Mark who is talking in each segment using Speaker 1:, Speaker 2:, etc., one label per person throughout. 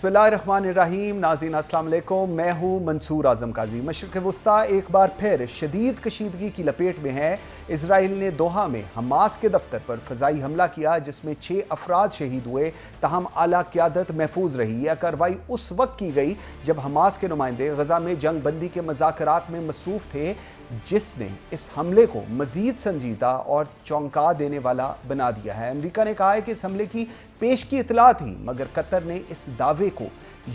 Speaker 1: बिस्मिल्लाहिर्रहमानिर्रहीम। नाज़रीन अस्सलाम वालेकुम, मैं हूँ मंसूर आज़म काजी। मशरिक़ वस्ता एक बार फिर शदीद कशीदगी की लपेट में है। इसराइल ने दोहा में हमास के दफ्तर पर फ़ज़ाई हमला किया जिसमें 6 अफराद शहीद हुए, तहम आला क़यादत महफूज रही। यह कार्रवाई उस वक्त की गई जब हमास के नुमाइंदे गज़ा में जंग बंदी के मज़ाकरात में मसरूफ़ थे, जिसने इस हमले को मज़ीद संजीदा और चौंका देने वाला बना दिया है। अमेरिका ने कहा है कि इस हमले की पेश की इतला थी, मगर कतर ने इस दावे को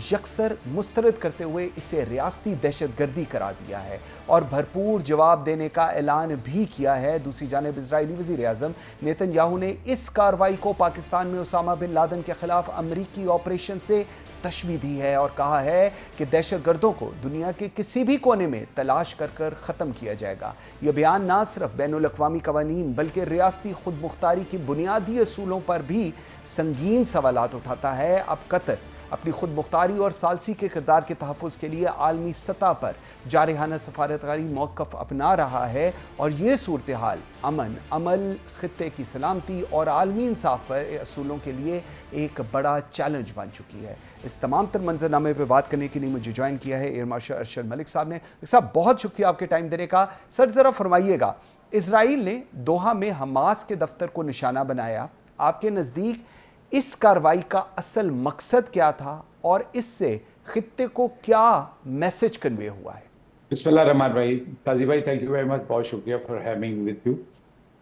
Speaker 1: यकसर मुस्तरद करते हुए इसे रियासती दहशतगर्दी करार दिया है और भरपूर जवाब देने का ऐलान भी किया है। दूसरी जानिब इजरायली वज़ीर आज़म नेतन्याहू ने इस कार्रवाई को पाकिस्तान में उसामा बिन लादेन के खिलाफ अमरीकी ऑपरेशन से तशबीह दी है और कहा है कि दहशतगर्दों को दुनिया के किसी भी कोने में तलाश कर कर ख़त्म किया जाएगा। यह बयान ना सिर्फ बैनुल अक़वामी क़वानीन बल्कि रियासती खुद मुख्तारी की बुनियादी असूलों पर भी संगीन सवालात उठाता है। अब कतर अपनी खुद मुख्तारी और सालसी के किरदार के तहफ़्फ़ुज़ के लिए आलमी सतह पर जारहाना सफारतकारी मौक़िफ़ अपना रहा है और ये सूरत हाल अमन, अमल, ख़ित्ते की सलामती और आलमी इंसाफ पर असूलों के लिए एक बड़ा चैलेंज बन चुकी है। इस तमाम तर मंजरनामे पर बात करने के लिए मुझे ज्वाइन किया है एयर मार्शल अरशद मलिक साहब ने। साहब, बहुत शुक्रिया आपके टाइम देने का। सर, ज़रा फरमाइएगा, इसराइल ने दोहा में हमास के दफ्तर को निशाना बनाया। आपके नज़दीक इस कार्रवाई का असल मकसद क्या था और इससे खित्ते को क्या मैसेज कन्वे हुआ है?
Speaker 2: बिस्मिल्लाहिर्रहमानिर्रहीम। काजी भाई, थैंक यू वेरी मच, बहुत शुक्रिया फॉर हैविंग विद यू।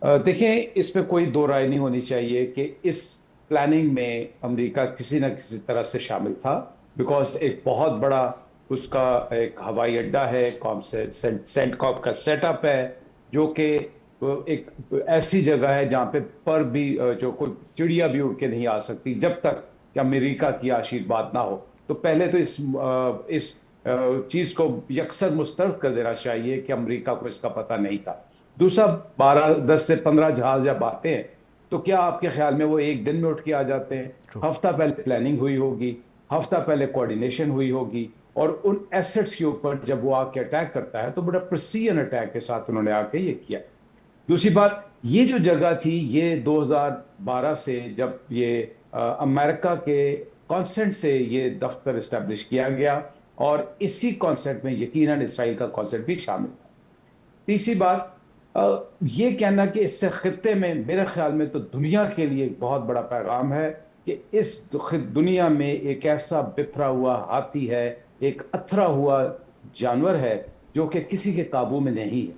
Speaker 2: देखें, इसमें कोई दो राय नहीं होनी चाहिए कि इस प्लानिंग में अमेरिका किसी न किसी तरह से शामिल था, बिकॉज एक बहुत बड़ा उसका एक हवाई अड्डा है, सेंटकॉप का सेटअप है, जो कि एक ऐसी जगह है जहाँ पे भी जो कोई चिड़िया भी उड़ के नहीं आ सकती जब तक कि अमेरिका की आशीर्वाद ना हो। तो पहले तो इस चीज को यकसर मुस्तरद कर देना चाहिए कि अमेरिका को इसका पता नहीं था। दूसरा, 10 से 15 जहाज जब आते हैं तो क्या आपके ख्याल में वो एक दिन में उठ के आ जाते हैं? हफ्ता पहले प्लानिंग हुई होगी, हफ्ता पहले कोऑर्डिनेशन हुई होगी, और उन एसेट्स के ऊपर जब वो आके अटैक करता है तो बड़ा प्रिसीजन अटैक के साथ उन्होंने आके ये किया। दूसरी बात, ये जो जगह थी, ये 2012 से जब ये अमेरिका के कॉन्सेंट से ये दफ्तर इस्टेब्लिश किया गया और इसी कॉन्सेंट में यकीनन इसराइल का कॉन्सेंट भी शामिल था। तीसरी बात, ये कहना कि इससे खित्ते में, मेरे ख्याल में तो दुनिया के लिए एक बहुत बड़ा पैगाम है कि इस दुनिया में एक ऐसा बिखरा हुआ हाथी है, एक अथरा हुआ जानवर है जो कि किसी के काबू में नहीं है।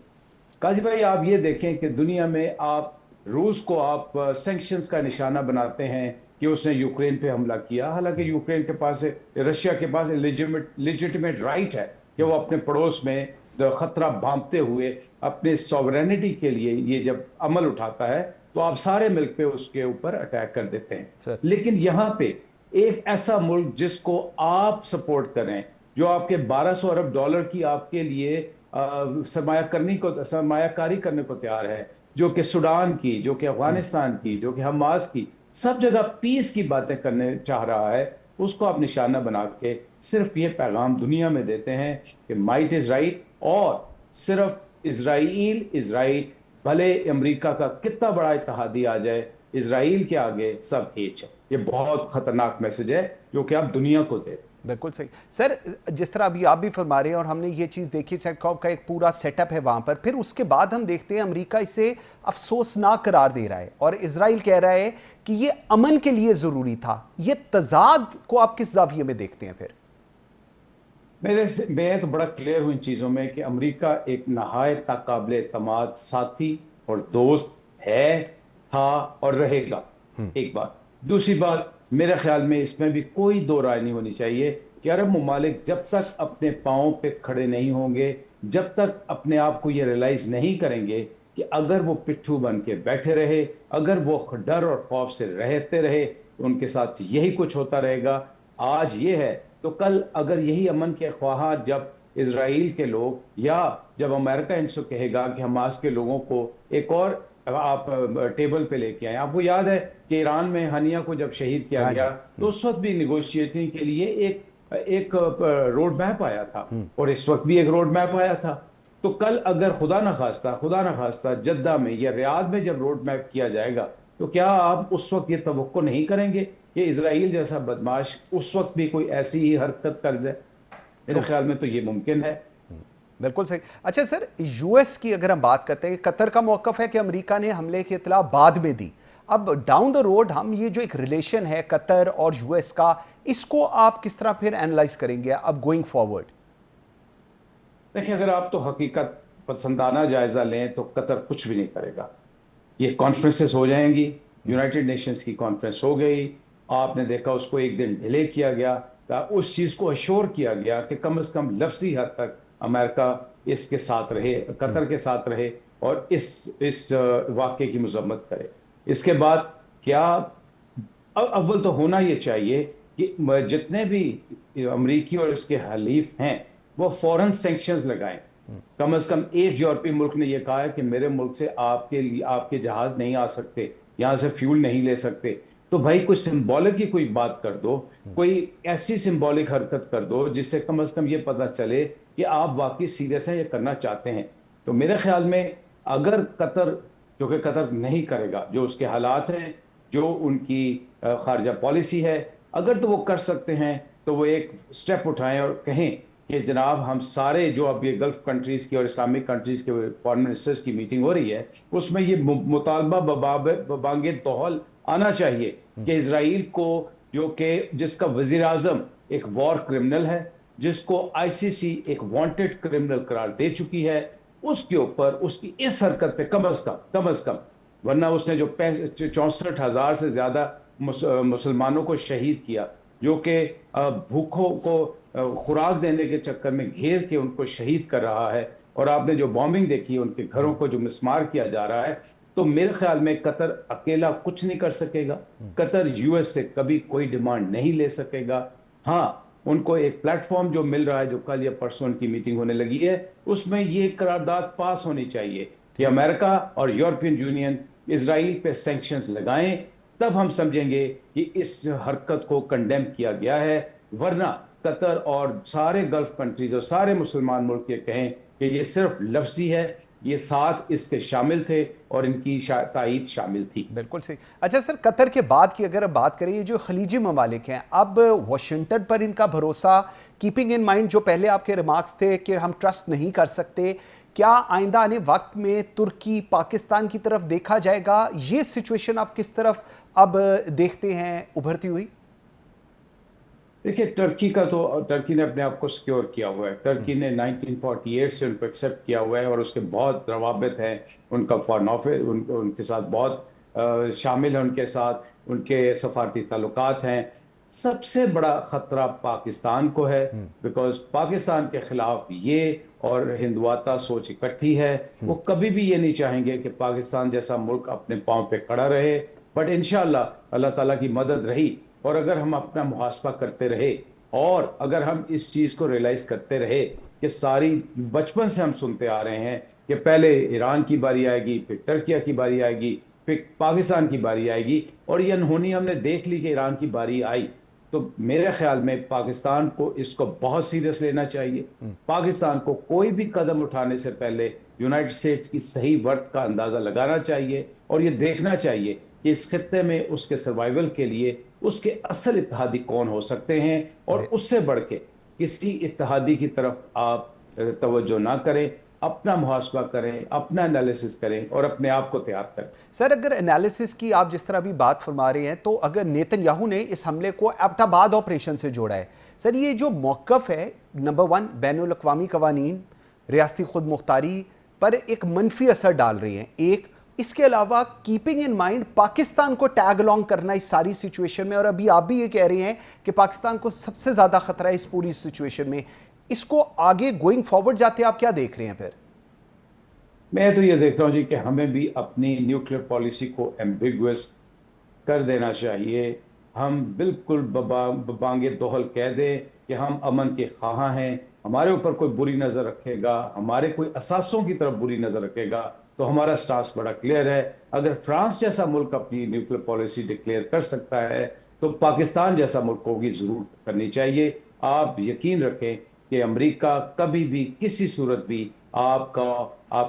Speaker 2: काजी भाई, आप ये देखें कि दुनिया में आप रूस को आप सैंक्शंस का निशाना बनाते हैं कि उसने यूक्रेन पे हमला किया, हालांकि यूक्रेन के पास, रशिया के पास लेजिटिमेट राइट है कि वो अपने पड़ोस में खतरा भांपते हुए अपने सॉवरेनिटी के लिए ये जब अमल उठाता है तो आप सारे मिलकर पे उसके ऊपर अटैक कर देते हैं। लेकिन यहाँ पे एक ऐसा मुल्क जिसको आप सपोर्ट करें, जो आपके 1200 अरब डॉलर की आपके लिए सरमायाकारी करने को तैयार है, जो कि सूडान की, जो कि अफगानिस्तान की, जो कि हमास की, सब जगह पीस की बातें करने चाह रहा है, उसको आप निशाना बना के सिर्फ ये पैगाम दुनिया में देते हैं कि माइट इज राइट, और सिर्फ इजराइल भले अमेरिका का कितना बड़ा इत्तेहादी आ जाए, इजराइल के आगे सब हेच है। ये बहुत खतरनाक मैसेज है जो कि आप दुनिया को दे।
Speaker 1: बिल्कुल सही सर, जिस तरह अभी आप भी फरमा रहे हैं और हमने ये चीज़ देखी, सेटकॉप का एक पूरा सेटअप है वहाँ पर, फिर उसके बाद हम देखते हैं अमेरिका इसे अफसोसनाक करार दे रहा है और इजराइल कह रहा है कि ये अमन के लिए ज़रूरी था। ये तजाद को आप किस जाविये में देखते हैं? फिर
Speaker 2: मैं तो बड़ा क्लियर हूं इन चीज़ों में कि अमेरिका एक नहायत काबिल एतमाद साथी और दोस्त है, था और रहेगा, एक बात। दूसरी बात, मेरे ख्याल में इसमें भी कोई दो राय नहीं होनी चाहिए कि अरब ममालिक जब तक अपने पाँव पे खड़े नहीं होंगे, जब तक अपने आप को ये रियलाइज नहीं करेंगे कि अगर वो पिट्ठू बन के बैठे रहे, अगर वो डर और खौफ से रहते रहे तो उनके साथ यही कुछ होता रहेगा। आज ये है तो कल अगर यही अमन के ख्वाह जब इसराइल के लोग, या जब अमेरिका इनसे कहेगा कि हमास के लोगों को एक और आप टेबल पे लेके आए। आपको याद है कि ईरान में हनिया को जब शहीद किया गया तो उस वक्त भी निगोशिएटिंग के लिए एक रोड मैप आया था, और इस वक्त भी एक रोड मैप आया था। तो कल अगर खुदा न खास्ता जद्दा में या रियाद में जब रोड मैप किया जाएगा तो क्या आप उस वक्त ये तवक्को नहीं करेंगे کہ اسرائیل جیسا بدماش اس وقت بھی کوئی ایسی ہی حرکت کر دے. میرے خیال میں تو یہ ممکن ہے.
Speaker 1: بالکل صحیح. اچھا سر، یو ایس کی اگر ہم بات کرتے ہیں، قطر کا موقف ہے کہ امریکہ نے حملے کی اطلاع بعد میں دی. اب ڈاؤن دا روڈ ہم یہ جو ایک ریلیشن ہے قطر اور یو ایس کا، اس کو آپ کس طرح پھر اینالائز کریں گے اب گوئنگ فارورڈ؟
Speaker 2: دیکھیں، اگر آپ تو حقیقت پسندانہ جائزہ لیں تو قطر کچھ بھی نہیں کرے گا. یہ کانفرنسز ہو جائیں گی، یونائٹڈ نیشنز کی کانفرنس ہو گئی، آپ نے دیکھا اس کو ایک دن ڈیلے کیا گیا، اس چیز کو اشور کیا گیا کہ کم از کم لفظی حد تک امریکہ اس کے ساتھ رہے، قطر کے ساتھ رہے اور اس واقعے کی مذمت کرے. اس کے بعد کیا اول تو ہونا یہ چاہیے کہ جتنے بھی امریکی اور اس کے حلیف ہیں وہ فوراً سینکشنز لگائیں. کم از کم ایک یورپی ملک نے یہ کہا ہے کہ میرے ملک سے آپ کے جہاز نہیں آ سکتے، یہاں سے فیول نہیں لے سکتے. تو بھائی کوئی سمبولک کی کوئی بات کر دو، کوئی ایسی سمبولک حرکت کر دو جس سے کم از کم یہ پتہ چلے کہ آپ واقعی سیریس ہیں، یہ کرنا چاہتے ہیں. تو میرے خیال میں اگر قطر، جو کہ قطر نہیں کرے گا، جو اس کے حالات ہیں، جو ان کی خارجہ پالیسی ہے، اگر تو وہ کر سکتے ہیں تو وہ ایک سٹیپ اٹھائیں اور کہیں کہ جناب ہم سارے جو اب یہ گلف کنٹریز کی اور اسلامک کنٹریز کے فارن منسٹرز کی میٹنگ ہو رہی ہے، اس میں یہ مطالبہ ببانگ توحل آنا چاہیے کہ اسرائیل کو، جو کہ جس کا وزیر اعظم ایک وار کرمنل ہے، جس کو آئی سی سی ایک وانٹڈ کرمنل قرار دے چکی ہے، اس کے اوپر اس کی اس حرکت پہ کم از کم، ورنہ اس نے جو 64,000 سے زیادہ مسلمانوں کو شہید کیا، جو کہ بھوکوں کو خوراک دینے کے چکر میں گھیر کے ان کو شہید کر رہا ہے، اور آپ نے جو بامبنگ دیکھی ان کے گھروں کو جو مسمار کیا جا رہا ہے. تو میرے خیال میں قطر اکیلا کچھ نہیں کر سکے گا. قطر یو ایس سے کبھی کوئی ڈیمانڈ نہیں لے سکے گا. ہاں، ان کو ایک پلیٹ فارم جو مل رہا ہے، جو کل یا پرسوں ان کی میٹنگ ہونے لگی ہے، اس میں یہ قرارداد پاس ہونی چاہیے کہ امریکہ اور یورپین یونین اسرائیل پہ سینکشنز لگائیں. تب ہم سمجھیں گے کہ اس حرکت کو کنڈیم کیا گیا ہے. ورنہ قطر اور سارے گلف کنٹریز اور سارے مسلمان ملک یہ کہیں کہ یہ صرف لفظی ہے، یہ ساتھ اس کے شامل تھے اور ان کی تائید شامل تھی.
Speaker 1: بالکل صحیح. اچھا سر، قطر کے بعد کی اگر بات کریں، یہ جو خلیجی ممالک ہیں، اب واشنگٹن پر ان کا بھروسہ، کیپنگ ان مائنڈ جو پہلے آپ کے ریمارکس تھے کہ ہم ٹرسٹ نہیں کر سکتے، کیا آئندہ آنے وقت میں ترکی پاکستان کی طرف دیکھا جائے گا؟ یہ سچویشن آپ کس طرف اب دیکھتے ہیں ابھرتی ہوئی؟
Speaker 2: دیکھیے، ٹرکی نے اپنے آپ کو سیکیور کیا ہوا ہے. ٹرکی نے 1948 سے ان کو ایکسیپٹ کیا ہوا ہے اور اس کے بہت روابط ہیں. ان کا فارن آفس ان کے ساتھ بہت شامل ہے، ان کے ساتھ ان کے سفارتی تعلقات ہیں. سب سے بڑا خطرہ پاکستان کو ہے، بیکاز پاکستان کے خلاف یہ اور ہندواتا سوچ اکٹھی ہے. وہ کبھی بھی یہ نہیں چاہیں گے کہ پاکستان جیسا ملک اپنے پاؤں پہ کھڑا رہے. بٹ انشاءاللہ اللہ تعالیٰ کی مدد رہی، اور اگر ہم اپنا محاسبہ کرتے رہے اور اگر ہم اس چیز کو ریلائز کرتے رہے کہ ساری بچپن سے ہم سنتے آ رہے ہیں کہ پہلے ایران کی باری آئے گی، پھر ترکیہ کی باری آئے گی، پھر پاکستان کی باری آئے گی، اور یہ انہونی ہم نے دیکھ لی کہ ایران کی باری آئی. تو میرے خیال میں پاکستان کو اس کو بہت سیریس لینا چاہیے. پاکستان کو کوئی بھی قدم اٹھانے سے پہلے یونائٹڈ اسٹیٹس کی صحیح ورت کا اندازہ لگانا چاہیے اور یہ دیکھنا چاہیے کہ اس خطے میں اس کے سروائیول کے لیے اس کے اصل اتحادی کون ہو سکتے ہیں، اور اس سے بڑھ کے کسی اتحادی کی طرف آپ توجہ نہ کریں. اپنا محاسبہ کریں، اپنا انالیسس کریں اور اپنے آپ کو تیار کریں.
Speaker 1: سر، اگر انالیسس کی آپ جس طرح بھی بات فرما رہے ہیں، تو اگر نیتن یاہو نے اس حملے کو ایبٹ آباد آپریشن سے جوڑا ہے، سر یہ جو موقف ہے، نمبر 1 بین الاقوامی قوانین، ریاستی خود مختاری پر ایک منفی اثر ڈال رہی ہیں. ایک اس کے علاوہ کیپنگ ان مائنڈ پاکستان کو ٹیگ الانگ کرنا اس ساری سچویشن میں، اور ابھی آپ بھی یہ کہہ رہے ہیں کہ پاکستان کو سب سے زیادہ خطرہ ہے اس پوری سچویشن میں. اس کو آگے گوئنگ فارورڈ جاتے آپ کیا دیکھ رہے ہیں پھر؟
Speaker 2: میں تو یہ دیکھ رہا ہوں جی کہ ہمیں بھی اپنی نیوکلیئر پالیسی کو ایمبیگوس کر دینا چاہیے. ہم بالکل ببانگ دوحل کہہ دیں کہ ہم امن کے خواہاں ہیں. ہمارے اوپر کوئی بری نظر رکھے گا، ہمارے کوئی اثاثوں کی طرف بری نظر رکھے گا، تو ہمارا سٹانس بڑا کلیئر ہے. اگر فرانس جیسا ملک اپنی نیوکلیئر پالیسی ڈکلیئر کر سکتا ہے تو پاکستان جیسا ملک کو بھی ضرور کرنی چاہیے. آپ یقین رکھیں کہ امریکہ کبھی بھی کسی صورت بھی آپ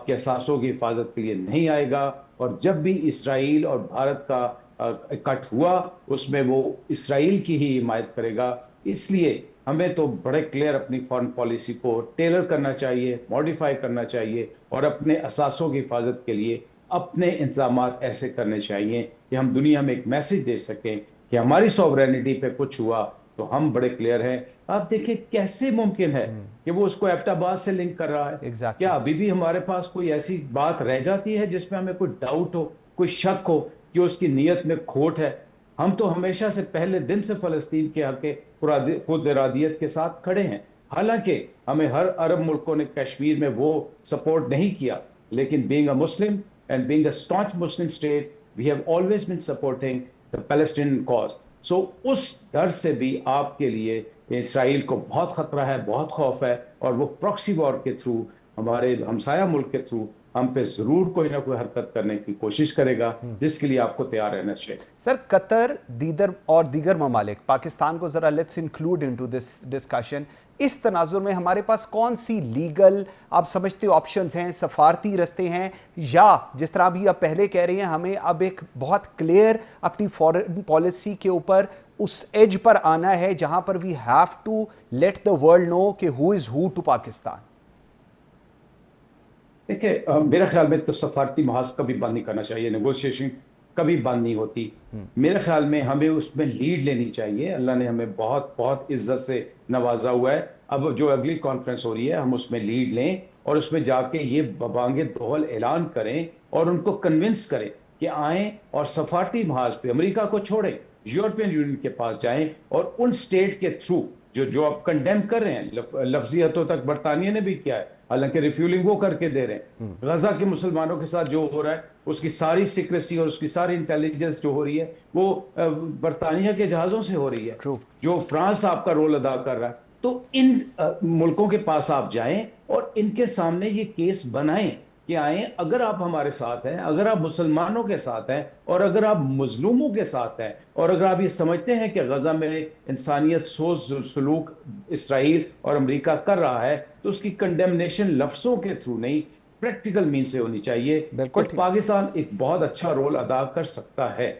Speaker 2: کے اثاثوں کی حفاظت کے لیے نہیں آئے گا. اور جب بھی اسرائیل اور بھارت کا कट हुआ उसमें वो इसराइल की ही हिमायत करेगा। इसलिए हमें तो बड़े क्लियर अपनी फॉरेन पॉलिसी को टेलर करना चाहिए, मॉडिफाई करना चाहिए और अपने असासों की हिफाजत के लिए अपने इंतजाम ऐसे करने चाहिए कि हम दुनिया में एक मैसेज दे सकें कि हमारी सॉवरेनिटी पे कुछ हुआ तो हम बड़े क्लियर हैं। आप देखिए कैसे मुमकिन है कि वो उसको एबटाबाद से लिंक कर रहा है।
Speaker 1: Exactly.
Speaker 2: क्या अभी भी हमारे पास कोई ऐसी बात रह जाती है जिसमें हमें कोई डाउट हो, कोई शक हो कि उसकी नीयत में खोट है? हम तो हमेशा से पहले दिन से फलस्तीन के हक खुद इरादियत के साथ खड़े हैं। हालांकि हमें हर अरब मुल्कों ने कश्मीर में वो सपोर्ट नहीं किया, लेकिन being a Muslim and being a staunch Muslim state we have always been supporting the Palestinian cause. So उस डर से भी आपके लिए इसराइल को बहुत खतरा है, बहुत खौफ है, और वो प्रॉक्सी वॉर के थ्रू, हमारे हमसाया मुल्क के थ्रू हम पे जरूर कोई ना कोई हरकत करने की कोशिश करेगा, जिसके लिए आपको तैयार रहना चाहिए।
Speaker 1: सर, कतर दीगर ममालिक, पाकिस्तान को जरा let's include into this discussion, इस तनाजुर में हमारे पास कौन सी लीगल आप समझते हो ऑप्शंस हैं, सफारती रस्ते हैं, या जिस तरह भी आप पहले कह रही हैं हमें अब एक बहुत क्लियर अपनी फॉरेन पॉलिसी के ऊपर उस एज पर आना है जहां पर we have to let the world know कि who is who to Pakistan?
Speaker 2: देखिए, मेरे ख्याल में तो सफारती महाज कभी बंद नहीं करना चाहिए, नेगोशिएशन कभी बंद नहीं होती। मेरे ख्याल में हमें उसमें लीड लेनी चाहिए। अल्लाह ने हमें बहुत बहुत इज्जत से नवाजा हुआ है। अब जो अगली कॉन्फ्रेंस हो रही है हम उसमें लीड लें और उसमें जाके ये बबांगे दोहल ऐलान करें और उनको कन्विंस करें कि आएं और सफारती महाज पे अमेरिका को छोड़ें, यूरोपियन यूनियन के पास जाएं और उन स्टेट के थ्रू जो आप कंडेम कर रहे हैं, लफ्जी हदों तक बरतानिया ने भी किया है, हालांकि रिफ्यूलिंग वो करके दे रहे हैं। गजा के मुसलमानों के साथ जो हो रहा है उसकी सारी सीक्रेसी और उसकी सारी इंटेलिजेंस जो हो रही है वो बरतानिया के जहाजों से हो रही है। जो फ्रांस आपका रोल अदा कर रहा है, तो इन मुल्कों के पास आप जाएं और इनके सामने ये केस बनाएं कि आए, अगर आप हमारे साथ हैं, अगर आप मुसलमानों के साथ हैं और अगर आप मजलूमों के साथ हैं और अगर आप ये समझते हैं कि गजा में इंसानियत सोच सलूक इसराइल और अमेरिका कर रहा है, तो उसकी कंडेमनेशन लफ्जों के थ्रू नहीं, प्रैक्टिकल मीन से होनी चाहिए। तो पाकिस्तान एक बहुत अच्छा रोल अदा कर सकता है।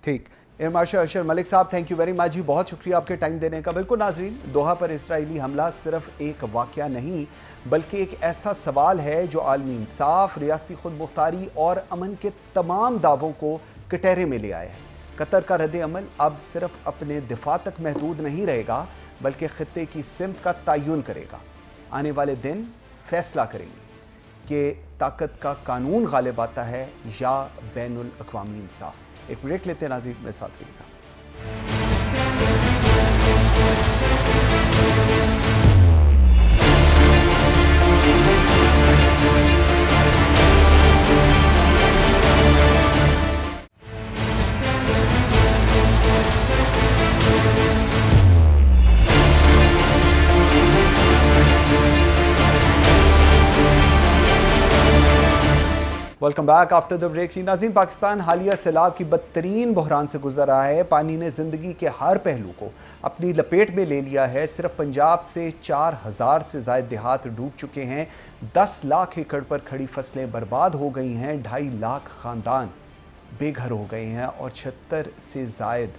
Speaker 1: ठीक, एयर मार्शल अरशद मलिक साहब, थैंक यू वेरी मच जी, बहुत शुक्रिया आपके टाइम देने का। बिल्कुल नाजरीन, दोहा पर इसराइली हमला सिर्फ एक वाक़या नहीं बल्कि एक ऐसा सवाल है जो आलमी इंसाफ, रियासती खुद मुख्तारी और अमन के तमाम दावों को कटहरे में ले आया है। कतर का रद्द अमल अब सिर्फ अपने दिफा तक महदूद नहीं रहेगा बल्कि खित्ते की सिमत का तयन करेगा। आने वाले दिन फैसला करेंगे कि ताकत का कानून गालिब आता है या बैनुल अक़वामी इंसाफ। एक ब्रेक लेते हैं नाज़रीन, मेरे साथ रहिएगा। Welcome back after the break. नाज़रीन, पाकिस्तान हालिया सैलाब की बदतरीन बहरान से गुजर रहा है। पानी ने ज़िंदगी के हर पहलू को अपनी लपेट में ले लिया है। सिर्फ पंजाब से 4000 से ज़ायद देहात डूब चुके हैं, 10 लाख एकड़ पर खड़ी फसलें बर्बाद हो गई हैं, 2.5 लाख ख़ानदान बेघर हो गए हैं और 76 से ज़ायद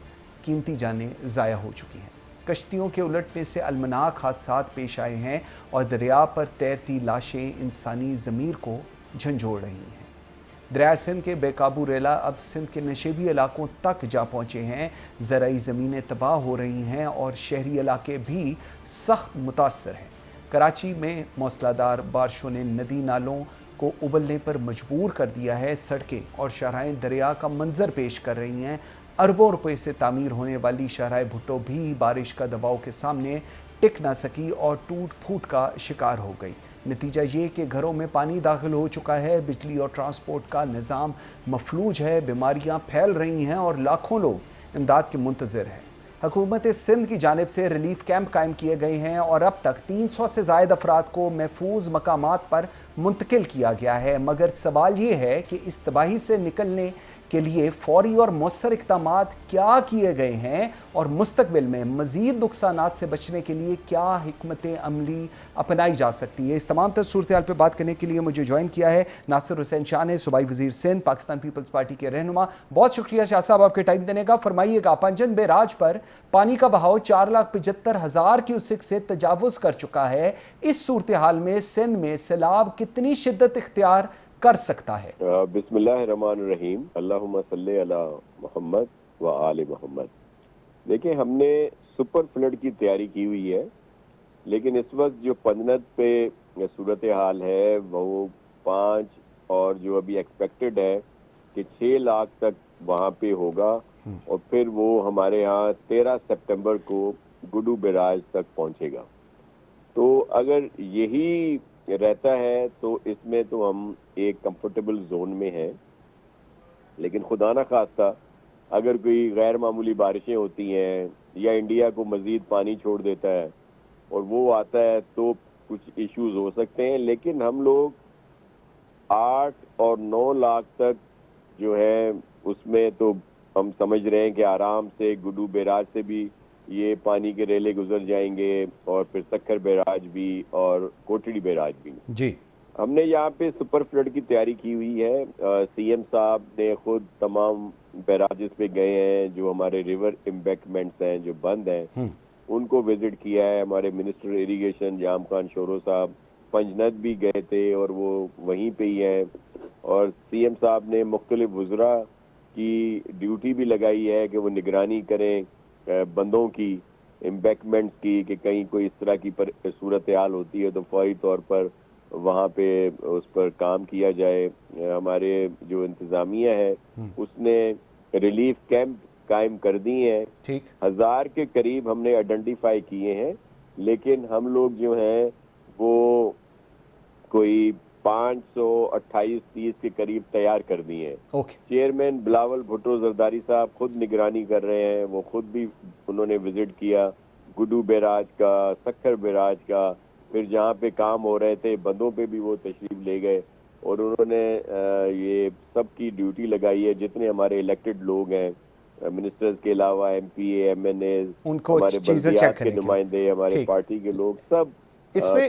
Speaker 1: कीमती जानें ज़ाया हो चुकी हैं। कश्तियों के उलटने से अलमनाक हादसात पेश आए हैं और दरिया पर तैरती लाशें इंसानी ज़मीर को झंझोड़ रही हैं। दरिया सिंध के बेकाबू रेला अब सिंध के नशेबी इलाकों तक जा पहुँचे हैं। ज़राई ज़मीनें तबाह हो रही हैं और शहरी इलाके भी सख्त मुतासर हैं। कराची में मौसलाधार बारिशों ने नदी नालों को उबलने पर मजबूर कर दिया है। सड़कें और शाहराएँ दरिया का मंजर पेश कर रही हैं। अरबों रुपए से तामीर होने वाली शाहराए भुट्टो भी बारिश का दबाव के सामने टिक ना सकी और टूट फूट का शिकार हो गई। नतीजा ये कि घरों में पानी दाखिल हो चुका है, बिजली और ट्रांसपोर्ट का निज़ाम मफलूज है, बीमारियां फैल रही हैं और लाखों लोग इमदाद के मुंतज़िर हैं। हुकूमत सिंध की जानिब से रिलीफ कैंप कायम किए गए हैं और अब तक 300 से ज़ायद अफराद को महफूज मकामात पर मुंतकिल किया गया है। मगर सवाल ये है कि इस तबाही से निकलने کے لیے فوری اور مؤثر اقدامات کیا کیے گئے ہیں اور مستقبل میں مزید نقصانات سے بچنے کے لیے کیا حکمت عملی اپنائی جا سکتی ہے؟ اس تمام تر صورتحال پہ بات کرنے کے لیے مجھے جوائن کیا ہے ناصر حسین شاہ نے، صوبائی وزیر سندھ، پاکستان پیپلز پارٹی کے رہنما۔ بہت شکریہ شاہ صاحب آپ کے ٹائم دینے کا۔ فرمائیے گا، پنجن بیراج پر پانی کا بہاؤ 4,75,000 کیوسک سے تجاوز کر چکا ہے، اس صورتحال میں سندھ میں سیلاب کتنی شدت اختیار کر سکتا ہے؟
Speaker 3: بسم اللہ الرحمن الرحیم، اللہم صلی علی محمد و آل محمد۔ دیکھیں، ہم نے سپر فلڈ کی تیاری کی ہوئی ہے، لیکن اس وقت جو پنجنت پہ صورتحال ہے وہ 5 اور جو ابھی ایکسپیکٹڈ ہے کہ 6 لاکھ تک وہاں پہ ہوگا، اور پھر وہ ہمارے ہاں 13 سپٹمبر کو گڈو بیراج تک پہنچے گا۔ تو اگر یہی رہتا ہے تو اس میں تو ہم ایک کمفرٹیبل زون میں ہیں، لیکن خدا نہ خواستہ اگر کوئی غیر معمولی بارشیں ہوتی ہیں یا انڈیا کو مزید پانی چھوڑ دیتا ہے اور وہ آتا ہے تو کچھ ایشوز ہو سکتے ہیں، لیکن ہم لوگ 8 اور 9 لاکھ تک جو ہے اس میں تو ہم سمجھ رہے ہیں کہ آرام سے گڈو بیراج سے بھی یہ پانی کے ریلے گزر جائیں گے، اور پھر سکھر بیراج بھی اور کوٹڑی بیراج بھی۔
Speaker 1: جی،
Speaker 3: ہم نے یہاں پہ سپر فلڈ کی تیاری کی ہوئی ہے۔ سی ایم صاحب نے خود تمام بیراجز پہ گئے ہیں، جو ہمارے ریور امبیکمنٹس ہیں جو بند ہیں ان کو وزٹ کیا ہے۔ ہمارے منسٹر اریگیشن جام خان شورو صاحب پنجنت بھی گئے تھے اور وہ وہیں پہ ہی ہیں، اور سی ایم صاحب نے مختلف وزراء کی ڈیوٹی بھی لگائی ہے کہ وہ نگرانی کریں بندوں کی، امبیکمنٹس کی، کہ کہیں کوئی اس طرح کی صورتحال ہوتی ہے تو فوری طور پر وہاں پہ اس پر کام کیا جائے۔ ہمارے جو انتظامیہ ہے اس نے ریلیف کیمپ قائم کر دی ہیں، 1000 کے قریب ہم نے آئیڈینٹیفائی کیے ہیں، لیکن ہم لوگ جو ہیں وہ کوئی 528-30 کے قریب تیار کر دی ہیں۔ چیئرمین بلاول بھٹو زرداری صاحب خود نگرانی کر رہے ہیں، وہ خود بھی انہوں نے وزٹ کیا گڈو بیراج کا، سکھر بیراج کا، پھر جہاں پہ کام ہو رہے تھے بندوں پہ بھی وہ تشریف لے گئے، اور انہوں نے یہ سب کی ڈیوٹی لگائی ہے۔ جتنے ہمارے الیکٹڈ لوگ ہیں منسٹرز کے علاوہ، ایم پی اے، ایم این اے، ہمارے بلدیات کے نمائندے، ہمارے پارٹی کے لوگ، سب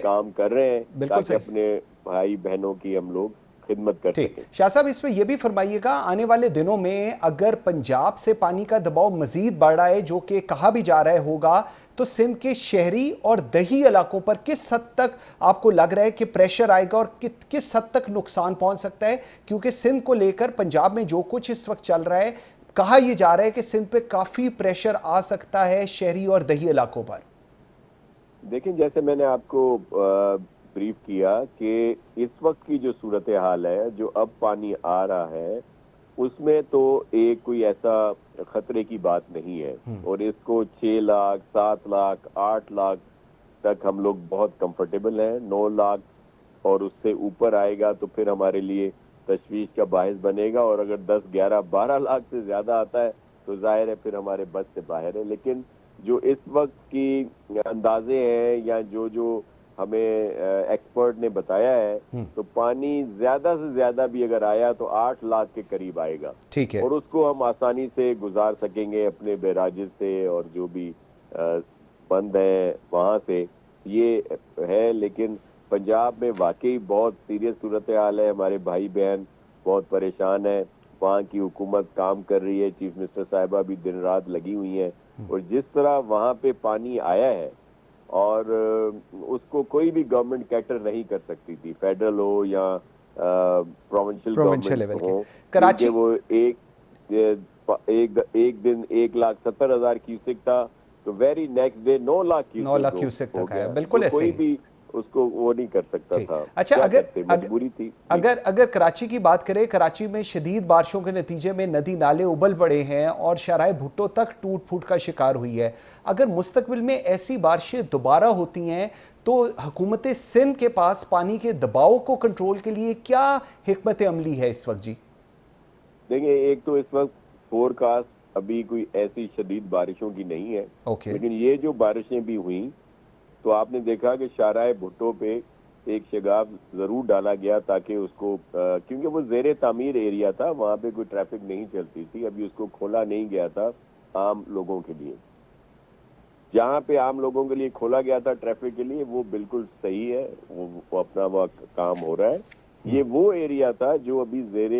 Speaker 3: کام کر رہے ہیں تاکہ اپنے بھائی بہنوں کی ہم لوگ خدمت کر سکیں۔
Speaker 1: شاہ صاحب اس میں یہ بھی فرمائیے گا، آنے والے دنوں میں اگر پنجاب سے پانی کا دباؤ مزید بڑھا ہے، جو کہ کہا بھی جا رہا ہوگا، تو سندھ کے شہری اور دیہی علاقوں پر کس حد تک آپ کو لگ رہا ہے کہ پریشر آئے گا اور کس حد تک نقصان پہنچ سکتا ہے؟ کیونکہ سندھ کو لے کر پنجاب میں جو کچھ اس وقت چل رہا ہے، کہا یہ جا رہا ہے کہ سندھ پہ کافی پریشر آ سکتا ہے شہری اور دیہی علاقوں پر۔
Speaker 3: دیکھیں، جیسے میں نے آپ کو بریف کیا کہ اس وقت کی جو صورتحال ہے، جو اب پانی آ رہا ہے، اس میں تو ایک کوئی ایسا خطرے کی بات نہیں ہے، اور اس کو 6 لاکھ 7 لاکھ 8 لاکھ تک ہم لوگ بہت کمفرٹیبل ہیں۔ 9 لاکھ اور اس سے اوپر آئے گا تو پھر ہمارے لیے تشویش کا باعث بنے گا، اور اگر 10 11 12 لاکھ سے زیادہ آتا ہے تو ظاہر ہے پھر ہمارے بس سے باہر ہے۔ لیکن جو اس وقت کی اندازے ہیں یا جو ہمیں ایکسپرٹ نے بتایا ہے، تو پانی زیادہ سے زیادہ بھی اگر آیا تو 8 لاکھ کے قریب آئے گا، اور اس کو ہم آسانی سے گزار سکیں گے اپنے بیراجز سے اور جو بھی بند ہیں وہاں سے، یہ ہے۔ لیکن پنجاب میں واقعی بہت سیریس صورتحال ہے، ہمارے بھائی بہن بہت پریشان ہیں، وہاں کی حکومت کام کر رہی ہے، چیف منسٹر صاحبہ بھی دن رات لگی ہوئی ہیں، اور جس طرح وہاں پہ پانی آیا ہے اور اس کو کوئی بھی گورنمنٹ کیٹر نہیں کر سکتی تھی، فیڈرل ہو یا پروونشل گورنمنٹ ہو، کیونکہ وہ ایک دن 1,70,000 کیوسک تھا تو very next day 9 lakh cusec ہو گیا۔
Speaker 1: بالکل ایسے
Speaker 3: کوئی بھی اس کو وہ نہیں کر سکتا تھا۔
Speaker 1: اچھا،
Speaker 3: مجبوری تھی۔
Speaker 1: اگر کراچی کی بات کریں، کراچی میں شدید بارشوں کے نتیجے میں ندی نالے ابل پڑے ہیں اور شاہراہ بھٹو تک ٹوٹ پھوٹ کا شکار ہوئی ہے۔ اگر مستقبل میں ایسی بارشیں دوبارہ ہوتی ہیں تو حکومت سندھ کے پاس پانی کے دباؤ کو کنٹرول کے لیے کیا حکمت عملی ہے اس وقت؟ جی
Speaker 3: دیکھیں، ایک تو اس وقت فور کاسٹ ابھی کوئی ایسی شدید بارشوں کی نہیں ہے، لیکن یہ جو بارشیں بھی ہوئیں تو آپ نے دیکھا کہ شاہراہ بھٹو پہ ایک شگاف ضرور ڈالا گیا تاکہ اس کو کیونکہ وہ زیر تعمیر ایریا تھا, وہاں پہ کوئی ٹریفک نہیں چلتی تھی, ابھی اس کو کھولا نہیں گیا تھا عام لوگوں کے لیے. جہاں پہ عام لوگوں کے لیے کھولا گیا تھا ٹریفک کے لیے وہ بالکل صحیح ہے, وہ اپنا وہ کام ہو رہا ہے. یہ وہ ایریا تھا جو ابھی زیر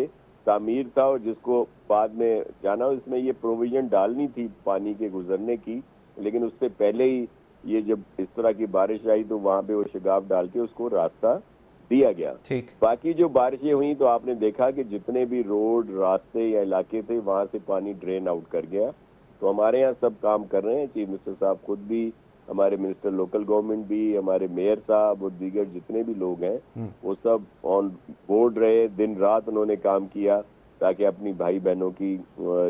Speaker 3: تعمیر تھا اور جس کو بعد میں جانا, اس میں یہ پروویژن ڈالنی تھی پانی کے گزرنے کی, لیکن اس سے پہلے ہی یہ جب اس طرح کی بارش آئی تو وہاں پہ وہ شگاف ڈال کے اس کو راستہ دیا گیا. باقی جو بارشیں ہوئیں تو آپ نے دیکھا کہ جتنے بھی روڈ, راستے یا علاقے تھے وہاں سے پانی ڈرین آؤٹ کر گیا. تو ہمارے یہاں سب کام کر رہے ہیں, چیف منسٹر صاحب خود بھی, ہمارے منسٹر لوکل گورنمنٹ بھی, ہمارے میئر صاحب اور دیگر جتنے بھی لوگ ہیں وہ سب آن بورڈ رہے, دن رات انہوں نے کام کیا تاکہ اپنی بھائی بہنوں کی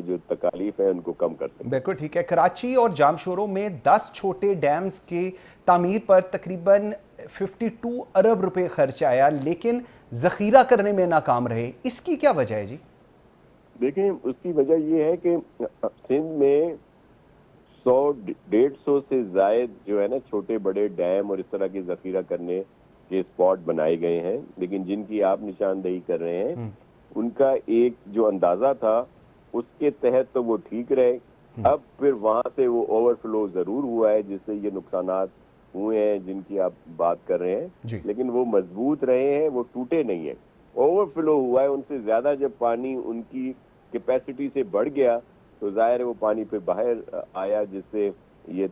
Speaker 3: جو تکالیف ہیں ان کو کم کر سکیں.
Speaker 1: بالکل ٹھیک ہے. کراچی اور جامشورو میں 10 چھوٹے ڈیمز کی تعمیر پر تقریباً 52 ارب روپے خرچ آیا, لیکن ذخیرہ کرنے میں ناکام رہے. اس کی کیا وجہ ہے جی؟
Speaker 3: دیکھیں اس کی وجہ یہ ہے کہ سندھ میں 100-150 سے زائد جو ہے نا چھوٹے بڑے ڈیم اور اس طرح کے ذخیرہ کرنے کے اسپاٹ بنائے گئے ہیں, لیکن جن کی آپ نشاندہی کر رہے ہیں ان کا ایک جو اندازہ تھا اس کے تحت تو وہ ٹھیک رہے. اب پھر وہاں سے وہ اوور فلو ضرور ہوا ہے جس سے یہ نقصانات ہوئے ہیں جن کی آپ بات کر رہے ہیں, لیکن وہ مضبوط رہے ہیں, وہ ٹوٹے نہیں ہیں. اوور فلو ہوا ہے, ان سے زیادہ جب پانی ان کی کیپیسٹی سے بڑھ گیا تو ظاہر ہے وہ پانی پہ باہر آیا جس سے یہ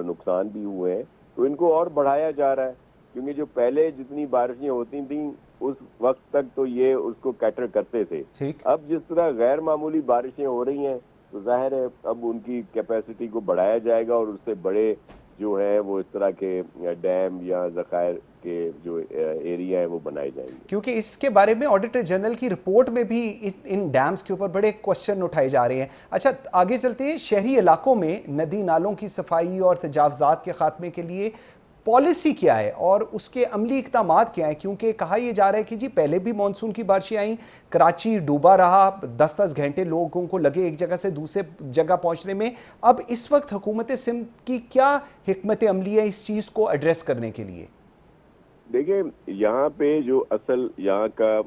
Speaker 3: نقصان بھی ہوئے ہیں. تو ان کو اور بڑھایا جا رہا ہے کیونکہ جو پہلے جتنی بارشیں ہوتی تھیں اس وقت تک تو یہ اس کو کیٹر کرتے تھے. اب جس طرح غیر معمولی بارشیں ہو رہی ہیں تو ظاہر ہے اب ان کی کیپیسٹی کو بڑھایا جائے گا اور اس سے بڑے جو ہے وہ اس طرح کے ڈیم یا ذخائر کے جو ایریا ہیں وہ بنائے جائیں گے.
Speaker 1: کیونکہ اس کے بارے میں آڈیٹر جنرل کی رپورٹ میں بھی ان ڈیمز کے اوپر بڑے کوشچن اٹھائے جا رہے ہیں. اچھا آگے چلتے ہیں, شہری علاقوں میں ندی نالوں کی صفائی اور تجاوزات کے خاتمے کے لیے پالیسی کیا ہے اور اس کے عملی اقدامات کیا ہیں؟ کیونکہ کہا یہ جا رہا ہے کہ جی پہلے بھی مانسون کی بارشیں آئیں, کراچی ڈوبا رہا, 10-10 گھنٹے لوگوں کو لگے ایک جگہ سے دوسرے جگہ پہنچنے میں. اب اس وقت حکومت سندھ کی کیا حکمت عملی ہے اس چیز کو ایڈریس کرنے کے لیے؟
Speaker 3: دیکھیں یہاں پہ جو اصل یہاں کا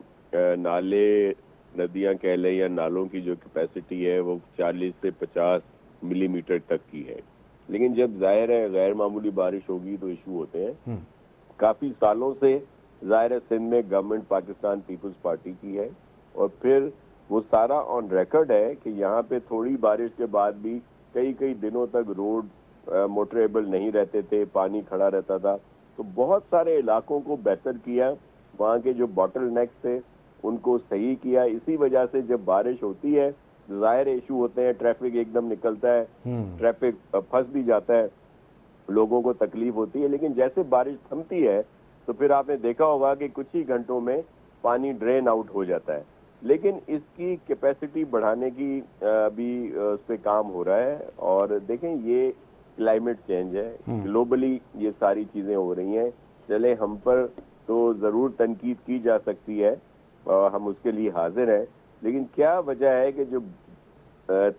Speaker 3: نالے ندیاں کہہ لیں یا نالوں کی جو کیپیسٹی ہے وہ 40 سے 50 ملی میٹر تک کی ہے, لیکن جب ظاہر ہے غیر معمولی بارش ہوگی تو ایشو ہوتے ہیں. کافی سالوں سے ظاہر ہے سندھ میں گورنمنٹ پاکستان پیپلز پارٹی کی ہے اور پھر وہ سارا آن ریکارڈ ہے کہ یہاں پہ تھوڑی بارش کے بعد بھی کئی دنوں تک روڈ موٹریبل نہیں رہتے تھے, پانی کھڑا رہتا تھا. تو بہت سارے علاقوں کو بہتر کیا, وہاں کے جو باٹل نیکس تھے ان کو صحیح کیا. اسی وجہ سے جب بارش ہوتی ہے ظاہر ایشو ہوتے ہیں, ٹریفک ایک دم نکلتا ہے, ٹریفک پھنس بھی جاتا ہے, لوگوں کو تکلیف ہوتی ہے. لیکن جیسے بارش تھمتی ہے تو پھر آپ نے دیکھا ہوگا کہ کچھ ہی گھنٹوں میں پانی ڈرین آؤٹ ہو جاتا ہے. لیکن اس کی کیپیسٹی بڑھانے کی بھی اس پہ کام ہو رہا ہے. اور دیکھیں یہ کلائمیٹ چینج ہے, گلوبلی یہ ساری چیزیں ہو رہی ہیں. چلے ہم پر تو ضرور تنقید کی جا سکتی ہے, ہم اس کے لیے حاضر ہیں, لیکن کیا وجہ ہے کہ جو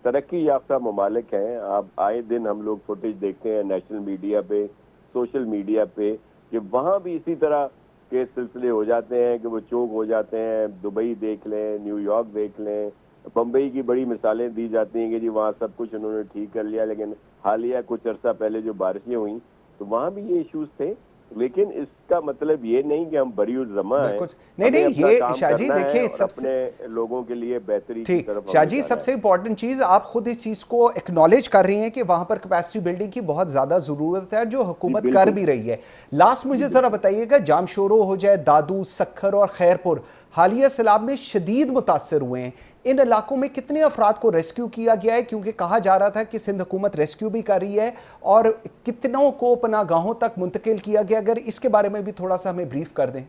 Speaker 3: ترقی یافتہ ممالک ہیں, آپ آئے دن ہم لوگ فوٹیج دیکھتے ہیں نیشنل میڈیا پہ, سوشل میڈیا پہ, کہ وہاں بھی اسی طرح کے سلسلے ہو جاتے ہیں کہ وہ چوک ہو جاتے ہیں. دبئی دیکھ لیں, نیو یارک دیکھ لیں, بمبئی کی بڑی مثالیں دی جاتی ہیں کہ جی وہاں سب کچھ انہوں نے ٹھیک کر لیا, لیکن حالیہ کچھ عرصہ پہلے جو بارشیں ہوئیں تو وہاں بھی یہ ایشوز تھے. لیکن اس کا مطلب یہ نہیں کہ ہم بری الزماں ہیں.
Speaker 1: نہیں یہ شاہ جی دیکھیں
Speaker 3: اپنے لوگوں کے لیے بہتری کی طرف
Speaker 1: شاہ جی سب سے امپورٹنٹ چیز آپ خود اس چیز کو ایکنالج کر رہی ہیں کہ وہاں پر کیپیسٹی بلڈنگ کی بہت زیادہ ضرورت ہے جو حکومت کر بھی رہی ہے. لاسٹ مجھے ذرا بتائیے گا, جامشورو ہو جائے, دادو, سکھر اور خیرپور حالیہ سیلاب میں شدید متاثر ہوئے ہیں. ان علاقوں میں کتنے افراد کو ریسکیو کیا گیا ہے؟ کیونکہ کہا جا رہا تھا کہ سندھ حکومت ریسکیو بھی کر رہی ہے, اور کتنوں کو پناہ گاہوں تک منتقل کیا گیا؟ اگر اس کے بارے میں بھی تھوڑا سا ہمیں بریف کر دیں.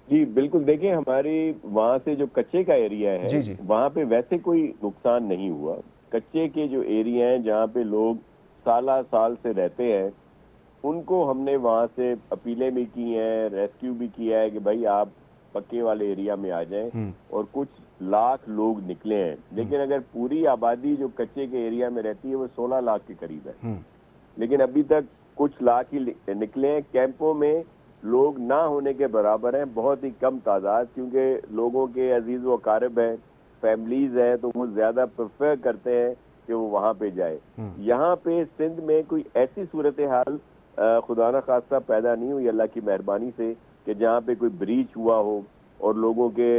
Speaker 3: جی بالکل, دیکھیں ہماری وہاں سے جو کچے کا ایریا ہے وہاں پہ ویسے کوئی نقصان نہیں ہوا. کچے کے جو ایریا ہیں جہاں پہ لوگ سالہ سال سے رہتے ہیں ان کو ہم نے وہاں سے اپیلیں بھی کی ہیں, ریسکیو بھی کیا ہے کہ بھائی آپ پکے والے ایریا میں آ جائیں, اور کچھ لاکھ لوگ نکلے ہیں. لیکن اگر پوری آبادی جو کچے کے ایریا میں رہتی ہے وہ 16 لاکھ کے قریب ہے, لیکن ابھی تک کچھ لاکھ ہی نکلے ہیں. کیمپوں میں لوگ نہ ہونے کے برابر ہیں، بہت ہی کم تعداد، کیونکہ لوگوں کے عزیز و اقارب ہیں، فیملیز ہیں، تو وہ زیادہ پریفر کرتے ہیں کہ وہ وہاں پہ جائے. یہاں پہ سندھ میں کوئی ایسی صورتحال خدا نہ خواستہ پیدا نہیں ہوئی اللہ کی مہربانی سے کہ جہاں پہ کوئی بریچ ہوا ہو اور لوگوں کے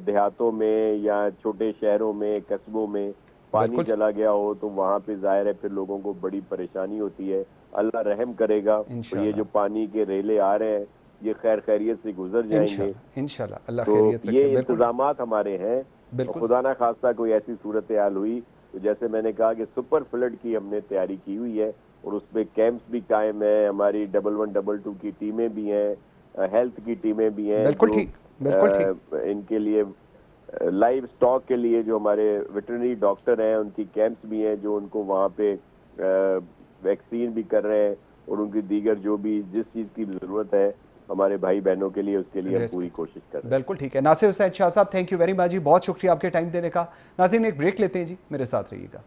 Speaker 3: دیہاتوں میں یا چھوٹے شہروں میں قصبوں میں پانی چلا گیا ہو، تو وہاں پہ ظاہر ہے پھر لوگوں کو بڑی پریشانی ہوتی ہے. اللہ رحم کرے گا. تو یہ جو پانی کے ریلے آ رہے ہیں یہ خیر خیریت سے گزر جائیں گے
Speaker 1: انشاءاللہ اللہ
Speaker 3: تو
Speaker 1: خیریت رکھے.
Speaker 3: یہ انتظامات ہمارے ہیں. خدا نہ خواستہ کوئی ایسی صورتحال ہوئی تو جیسے میں نے کہا کہ سپر فلڈ کی ہم نے تیاری کی ہوئی ہے اور اس پہ کیمپس بھی قائم ہیں. ہماری 1112 کی ٹیمیں بھی ہیں, ہیلتھ کی ٹیمیں بھی ہیں.
Speaker 1: بالکل ٹھیک.
Speaker 3: ان کے لیے لائیو سٹاک کے لیے جو ہمارے ویٹرنری ڈاکٹر ہیں ان کی کیمپس بھی ہیں جو ان کو وہاں پہ ویکسین بھی کر رہے ہیں اور ان کی دیگر جو بھی جس چیز کی ضرورت ہے ہمارے بھائی بہنوں کے لیے اس کے لیے ہم پوری کوشش کر رہے ہیں.
Speaker 1: بالکل ٹھیک ہے. ناصر حسین شاہ صاحب تھینک یو ویری مچ جی, بہت شکریہ آپ کے ٹائم دینے کا. ناظرین ایک بریک لیتے ہیں جی, میرے ساتھ رہیے گا.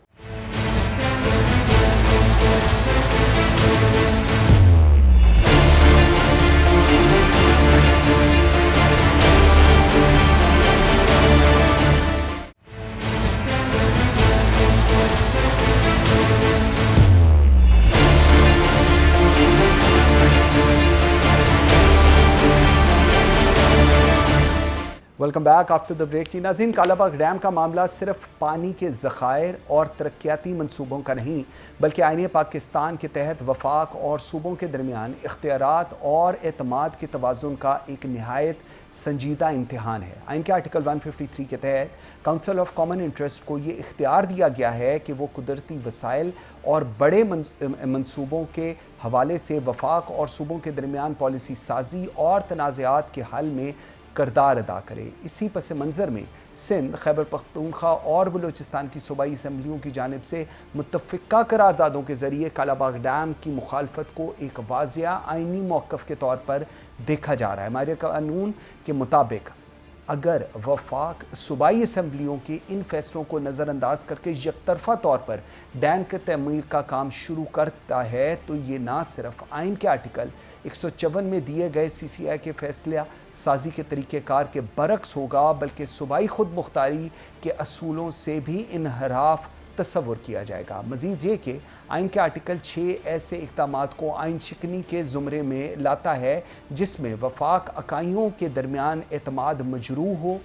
Speaker 1: Welcome back after the break. ناظرین کالا باغ ڈیم کا معاملہ صرف پانی کے ذخائر اور ترقیاتی منصوبوں کا نہیں بلکہ آئین پاکستان کے تحت وفاق اور صوبوں کے درمیان اختیارات اور اعتماد کے توازن کا ایک نہایت سنجیدہ امتحان ہے. آئین کے آرٹیکل 153 کے تحت کونسل آف کامن انٹرسٹ کو یہ اختیار دیا گیا ہے کہ وہ قدرتی وسائل اور بڑے منصوبوں کے حوالے سے وفاق اور صوبوں کے درمیان پالیسی سازی اور تنازعات کے حل میں کردار ادا کرے. اسی پس منظر میں سندھ, خیبر پختونخوا اور بلوچستان کی صوبائی اسمبلیوں کی جانب سے متفقہ قراردادوں کے ذریعے کالا باغ ڈیم کی مخالفت کو ایک واضح آئینی موقف کے طور پر دیکھا جا رہا ہے. ہمارے قانون کے مطابق اگر وفاق صوبائی اسمبلیوں کے ان فیصلوں کو نظر انداز کر کے یک طرفہ طور پر ڈیم کے تعمیر کا کام شروع کرتا ہے تو یہ نہ صرف آئین کے آرٹیکل 154 میں دیے گئے سی سی آئی کے فیصلہ سازی کے طریقہ کار کے برعکس ہوگا بلکہ صوبائی خود مختاری کے اصولوں سے بھی انحراف تصور کیا جائے گا. مزید یہ کہ آئین کے آرٹیکل 6 ایسے اقدامات کو آئین شکنی کے زمرے میں لاتا ہے جس میں وفاق اکائیوں کے درمیان اعتماد مجروح ہو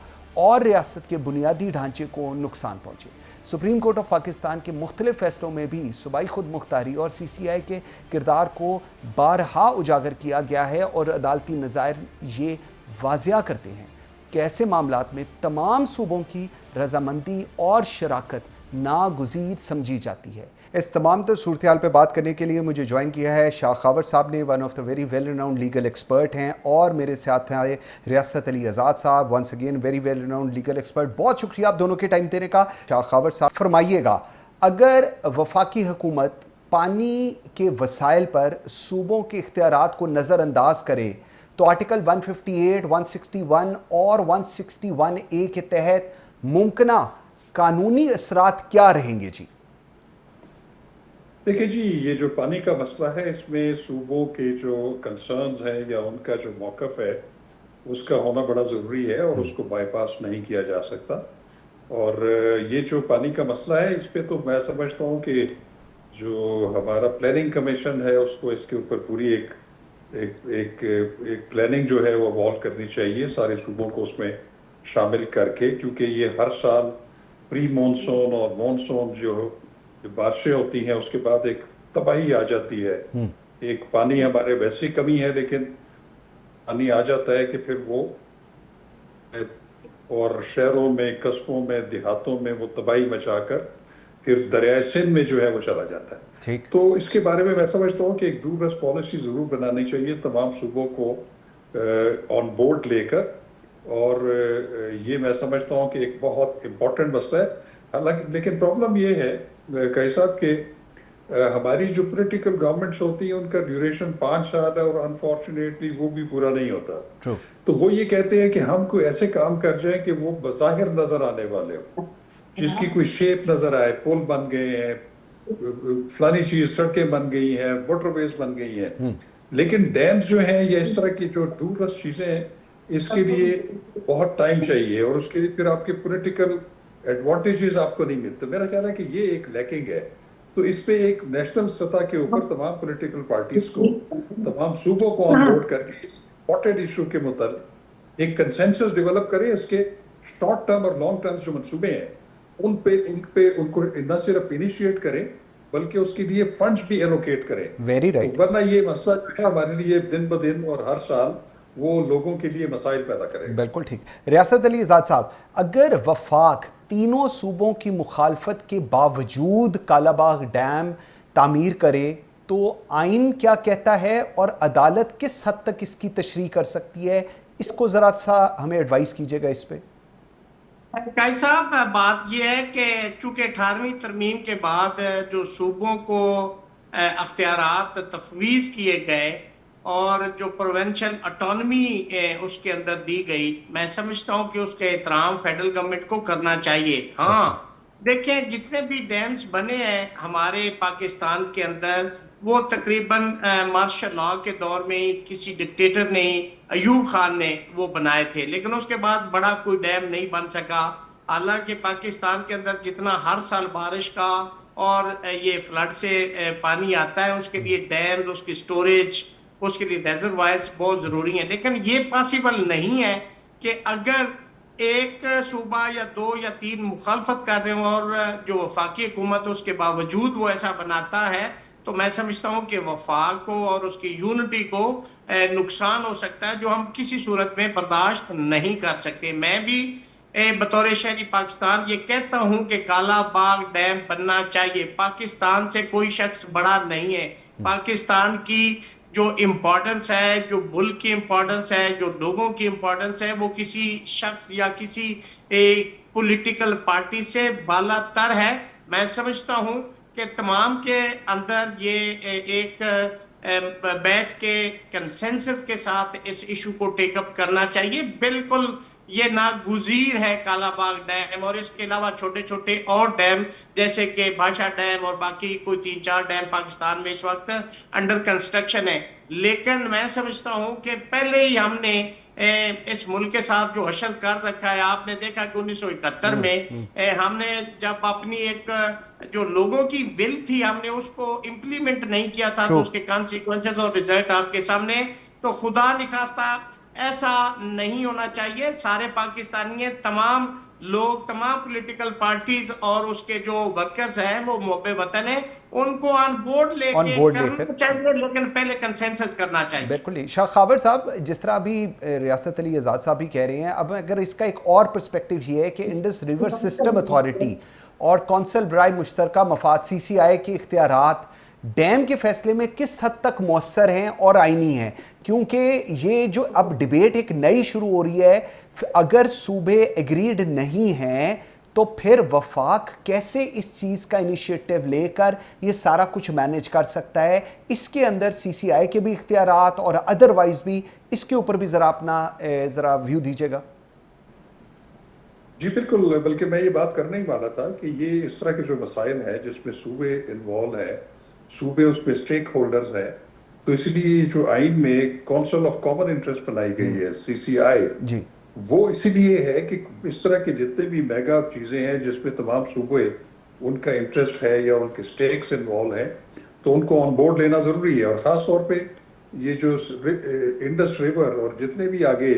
Speaker 1: اور ریاست کے بنیادی ڈھانچے کو نقصان پہنچے. سپریم کورٹ آف پاکستان کے مختلف فیصلوں میں بھی صوبائی خود مختاری اور سی سی آئی کے کردار کو بارہا اجاگر کیا گیا ہے اور عدالتی نظائر یہ واضح کرتے ہیں کہ ایسے معاملات میں تمام صوبوں کی رضامندی اور شراکت ناگزیر سمجھی جاتی ہے. اس تمام تر صورتحال پہ بات کرنے کے لیے مجھے جوائن کیا ہے شاہ خاور صاحب نے, one of the very well renowned legal expert ہیں, اور میرے ساتھ ہیں ریاست علی آزاد صاحب, once again very well renowned legal expert. بہت شکریہ آپ دونوں کے ٹائم دینے کا. شاہ خاور صاحب فرمائیے گا, اگر وفاقی حکومت پانی کے وسائل پر صوبوں کے اختیارات کو نظر انداز کرے تو آرٹیکل 158, 161 اور 161A کے تحت ممکنہ قانونی اثرات کیا رہیں گے جی؟
Speaker 4: دیکھیں جی, یہ جو پانی کا مسئلہ ہے اس میں صوبوں کے جو کنسرنز ہیں یا ان کا جو موقف ہے اس کا ہونا بڑا ضروری ہے اور اس کو بائی پاس نہیں کیا جا سکتا. اور یہ جو پانی کا مسئلہ ہے اس پہ تو میں سمجھتا ہوں کہ جو ہمارا پلاننگ کمیشن ہے اس کو اس کے اوپر پوری ایک پلاننگ جو ہے وہ ایوالو کرنی چاہیے سارے صوبوں کو اس میں شامل کر کے, کیونکہ یہ ہر سال پری مونسون اور مونسون جو بارشیں ہوتی ہیں اس کے بعد ایک تباہی آ جاتی ہے. ایک پانی ہمارے ویسے کمی ہے لیکن پانی آ جاتا ہے کہ پھر وہ اور شہروں میں, قصبوں میں, دیہاتوں میں وہ تباہی مچا کر پھر دریائے سندھ میں جو ہے وہ چلا جاتا ہے. تو اس کے بارے میں میں سمجھتا ہوں کہ ایک دور رس پالیسی ضرور بنانی چاہیے تمام صوبوں کو آن بورڈ لے کر, اور یہ میں سمجھتا ہوں کہ ایک بہت امپورٹنٹ مسئلہ ہے. حالانکہ لیکن پرابلم یہ ہے قیس صاحب کہ ہماری جو پولیٹیکل گورنمنٹس ہوتی ہیں ان کا ڈیوریشن 5 سال ہے اور انفارچونیٹلی وہ بھی پورا نہیں ہوتا. تو وہ یہ کہتے ہیں کہ ہم کوئی ایسے کام کر جائیں کہ وہ بظاہر نظر آنے والے ہوں, جس کی کوئی شیپ نظر آئے, پل بن گئے ہیں, فلانی چیز سڑکیں بن گئی ہیں, واٹر ویز بن گئی ہیں. लेकिन डैम्स जो हैं या इस तरह की जो दूरदर्श चीजें हैं, इसके लिए बहुत टाइम चाहिए और उसके लिए फिर आपके पॉलिटिकल एडवांटेजेस आपको नहीं मिलते। मेरा ख्याल है कि ये एक लैकिंग है। तो इस पे एक नेशनल सतह के ऊपर तमाम पॉलिटिकल पार्टीज को, तमाम सूबों को ऑन बोर्ड करके इस इम्पोर्टेंट इशू के मुताबिक एक कंसेंसस डेवलप करें। इसके शॉर्ट टर्म और लॉन्ग टर्म जो मंसूबे हैं उन पे उनको न सिर्फ इनिशिएट करें बल्कि उसके लिए फंड्स भी एलोकेट करें।
Speaker 1: Very right.
Speaker 4: तो वरना ये मसला जो है हमारे लिए दिन ब दिन और हर साल वो लोगों के लिए मसाइल पैदा करेगा।
Speaker 1: बिल्कुल ठीक। रियासत अली आज़ाद साहब, अगर वफाक तीनों सूबों की मुखालफत के बावजूद कालाबाग डैम तामीर करे तो आइन क्या कहता है और अदालत किस हद तक इसकी तशरीह कर सकती है? इसको ज़रा सा हमें एडवाइस कीजिएगा इस पे।
Speaker 5: काई साहब, बात यह है कि चूंकि 18वीं तरमीम के बाद जो सूबों को अख्तियारात तफवीज़ किए गए और जो प्रोविंशियल ऑटोनमी उसके अंदर दी गई, मैं समझता हूं कि उसका एहतराम फेडरल गवर्नमेंट को करना चाहिए। हाँ, देखें जितने भी डैम्स बने हैं हमारे पाकिस्तान के अंदर, वो तकरीबन मार्शल लॉ के दौर में किसी डिक्टेटर ने, अयूब खान ने वो बनाए थे, लेकिन उसके बाद बड़ा कोई डैम नहीं बन सका। हालांकि पाकिस्तान के अंदर जितना हर साल बारिश का और ये फ्लड से पानी आता है, उसके लिए डैम, उसकी स्टोरेज, उसके लिए रिजर्वायर्स बहुत ज़रूरी हैं। लेकिन ये पॉसिबल नहीं है कि अगर एक सूबा या दो या तीन मुखालफत कर रहे हो और जो वफाकी हुकूमत उसके बावजूद वो ऐसा बनाता है, तो मैं समझता हूँ कि वफाक को और उसकी यूनिटी को नुकसान हो सकता है जो हम किसी सूरत में बर्दाश्त नहीं कर सकते। मैं भी बतौर शहरी पाकिस्तान ये कहता हूँ कि काला बाग डैम बनना चाहिए। पाकिस्तान से कोई शख्स बड़ा नहीं है। पाकिस्तान की जो इम्पोर्टेंस है, जो मुल्क की इम्पोर्टेंस है, जो लोगों की इम्पोर्टेंस है, वो किसी शख्स या किसी पॉलिटिकल पार्टी से बालातर है। मैं समझता हूँ कि तमाम के अंदर ये एक बैठ के कंसेंसस के साथ इस इशू को टेकअप करना चाहिए। बिल्कुल ये नागुज़ीर है कालाबाग डैम, और इसके अलावा छोटे छोटे और डैम जैसे कि भाषा डैम और बाकी कोई 3-4 डैम पाकिस्तान में इस वक्त अंडर कंस्ट्रक्शन है। लेकिन मैं समझता हूं कि पहले ही हमने इस मुल्क के साथ जो हशर कर रखा है। आपने देखा कि 1971 में हमने जब अपनी एक जो लोगों की विल थी हमने उसको इम्प्लीमेंट नहीं किया था, तो उसके कॉन्सिक्वेंसेस और रिजल्ट आपके सामने। तो खुदा निखास्ता ऐसा नहीं होना चाहिए। सारे पाकिस्तानी, तमाम लोग, तमाम पॉलिटिकल पार्टीज और उसके जो वर्कर्स हैं वो मोहब्बे वतन है, उनको ऑन बोर्ड लेके करना चाहिए, लेकिन पहले कंसेंसस करना चाहिए।
Speaker 1: बिल्कुल। शाह खावर साहब, जिस तरह अभी रियासत अली आज़ाद साहब भी कह रहे हैं, अब अगर इसका एक और पर्सपेक्टिव ये है कि इंडस रिवर सिस्टम अथॉरिटी और कौंसल बराए मुश्तरका मफाद CCI के इख्तियारात डैम के फैसले में किस हद तक मौसर हैं और आईनी हैं, क्योंकि ये जो अब डिबेट एक नई शुरू हो रही है, अगर सूबे एग्रीड नहीं हैं तो फिर वफाक कैसे इस चीज़ का इनिशिएटिव लेकर ये सारा कुछ मैनेज कर सकता है? इसके अंदर CCI के भी इख्तियारात और अदरवाइज भी, इसके ऊपर भी ज़रा अपना ज़रा व्यू दीजिएगा।
Speaker 4: जी बिल्कुल, बल्कि मैं ये बात करने ही वाला था कि ये इस तरह के जो मसाइल हैं जिसमें सूबे इन्वॉल्व है, सूबे उसमें स्टेक होल्डर्स हैं, तो इसलिए जो आइन में काउंसिल ऑफ कॉमन इंटरेस्ट बनाई गई है CCI जी, वो इसीलिए है कि इस तरह के जितने भी मेगा चीज़ें हैं जिसमें तमाम सूबे उनका इंटरेस्ट है या उनके स्टेक्स इन्वॉल्व हैं, तो उनको ऑन बोर्ड लेना ज़रूरी है। और ख़ास तौर पे ये जो इंडस रिवर और जितने भी आगे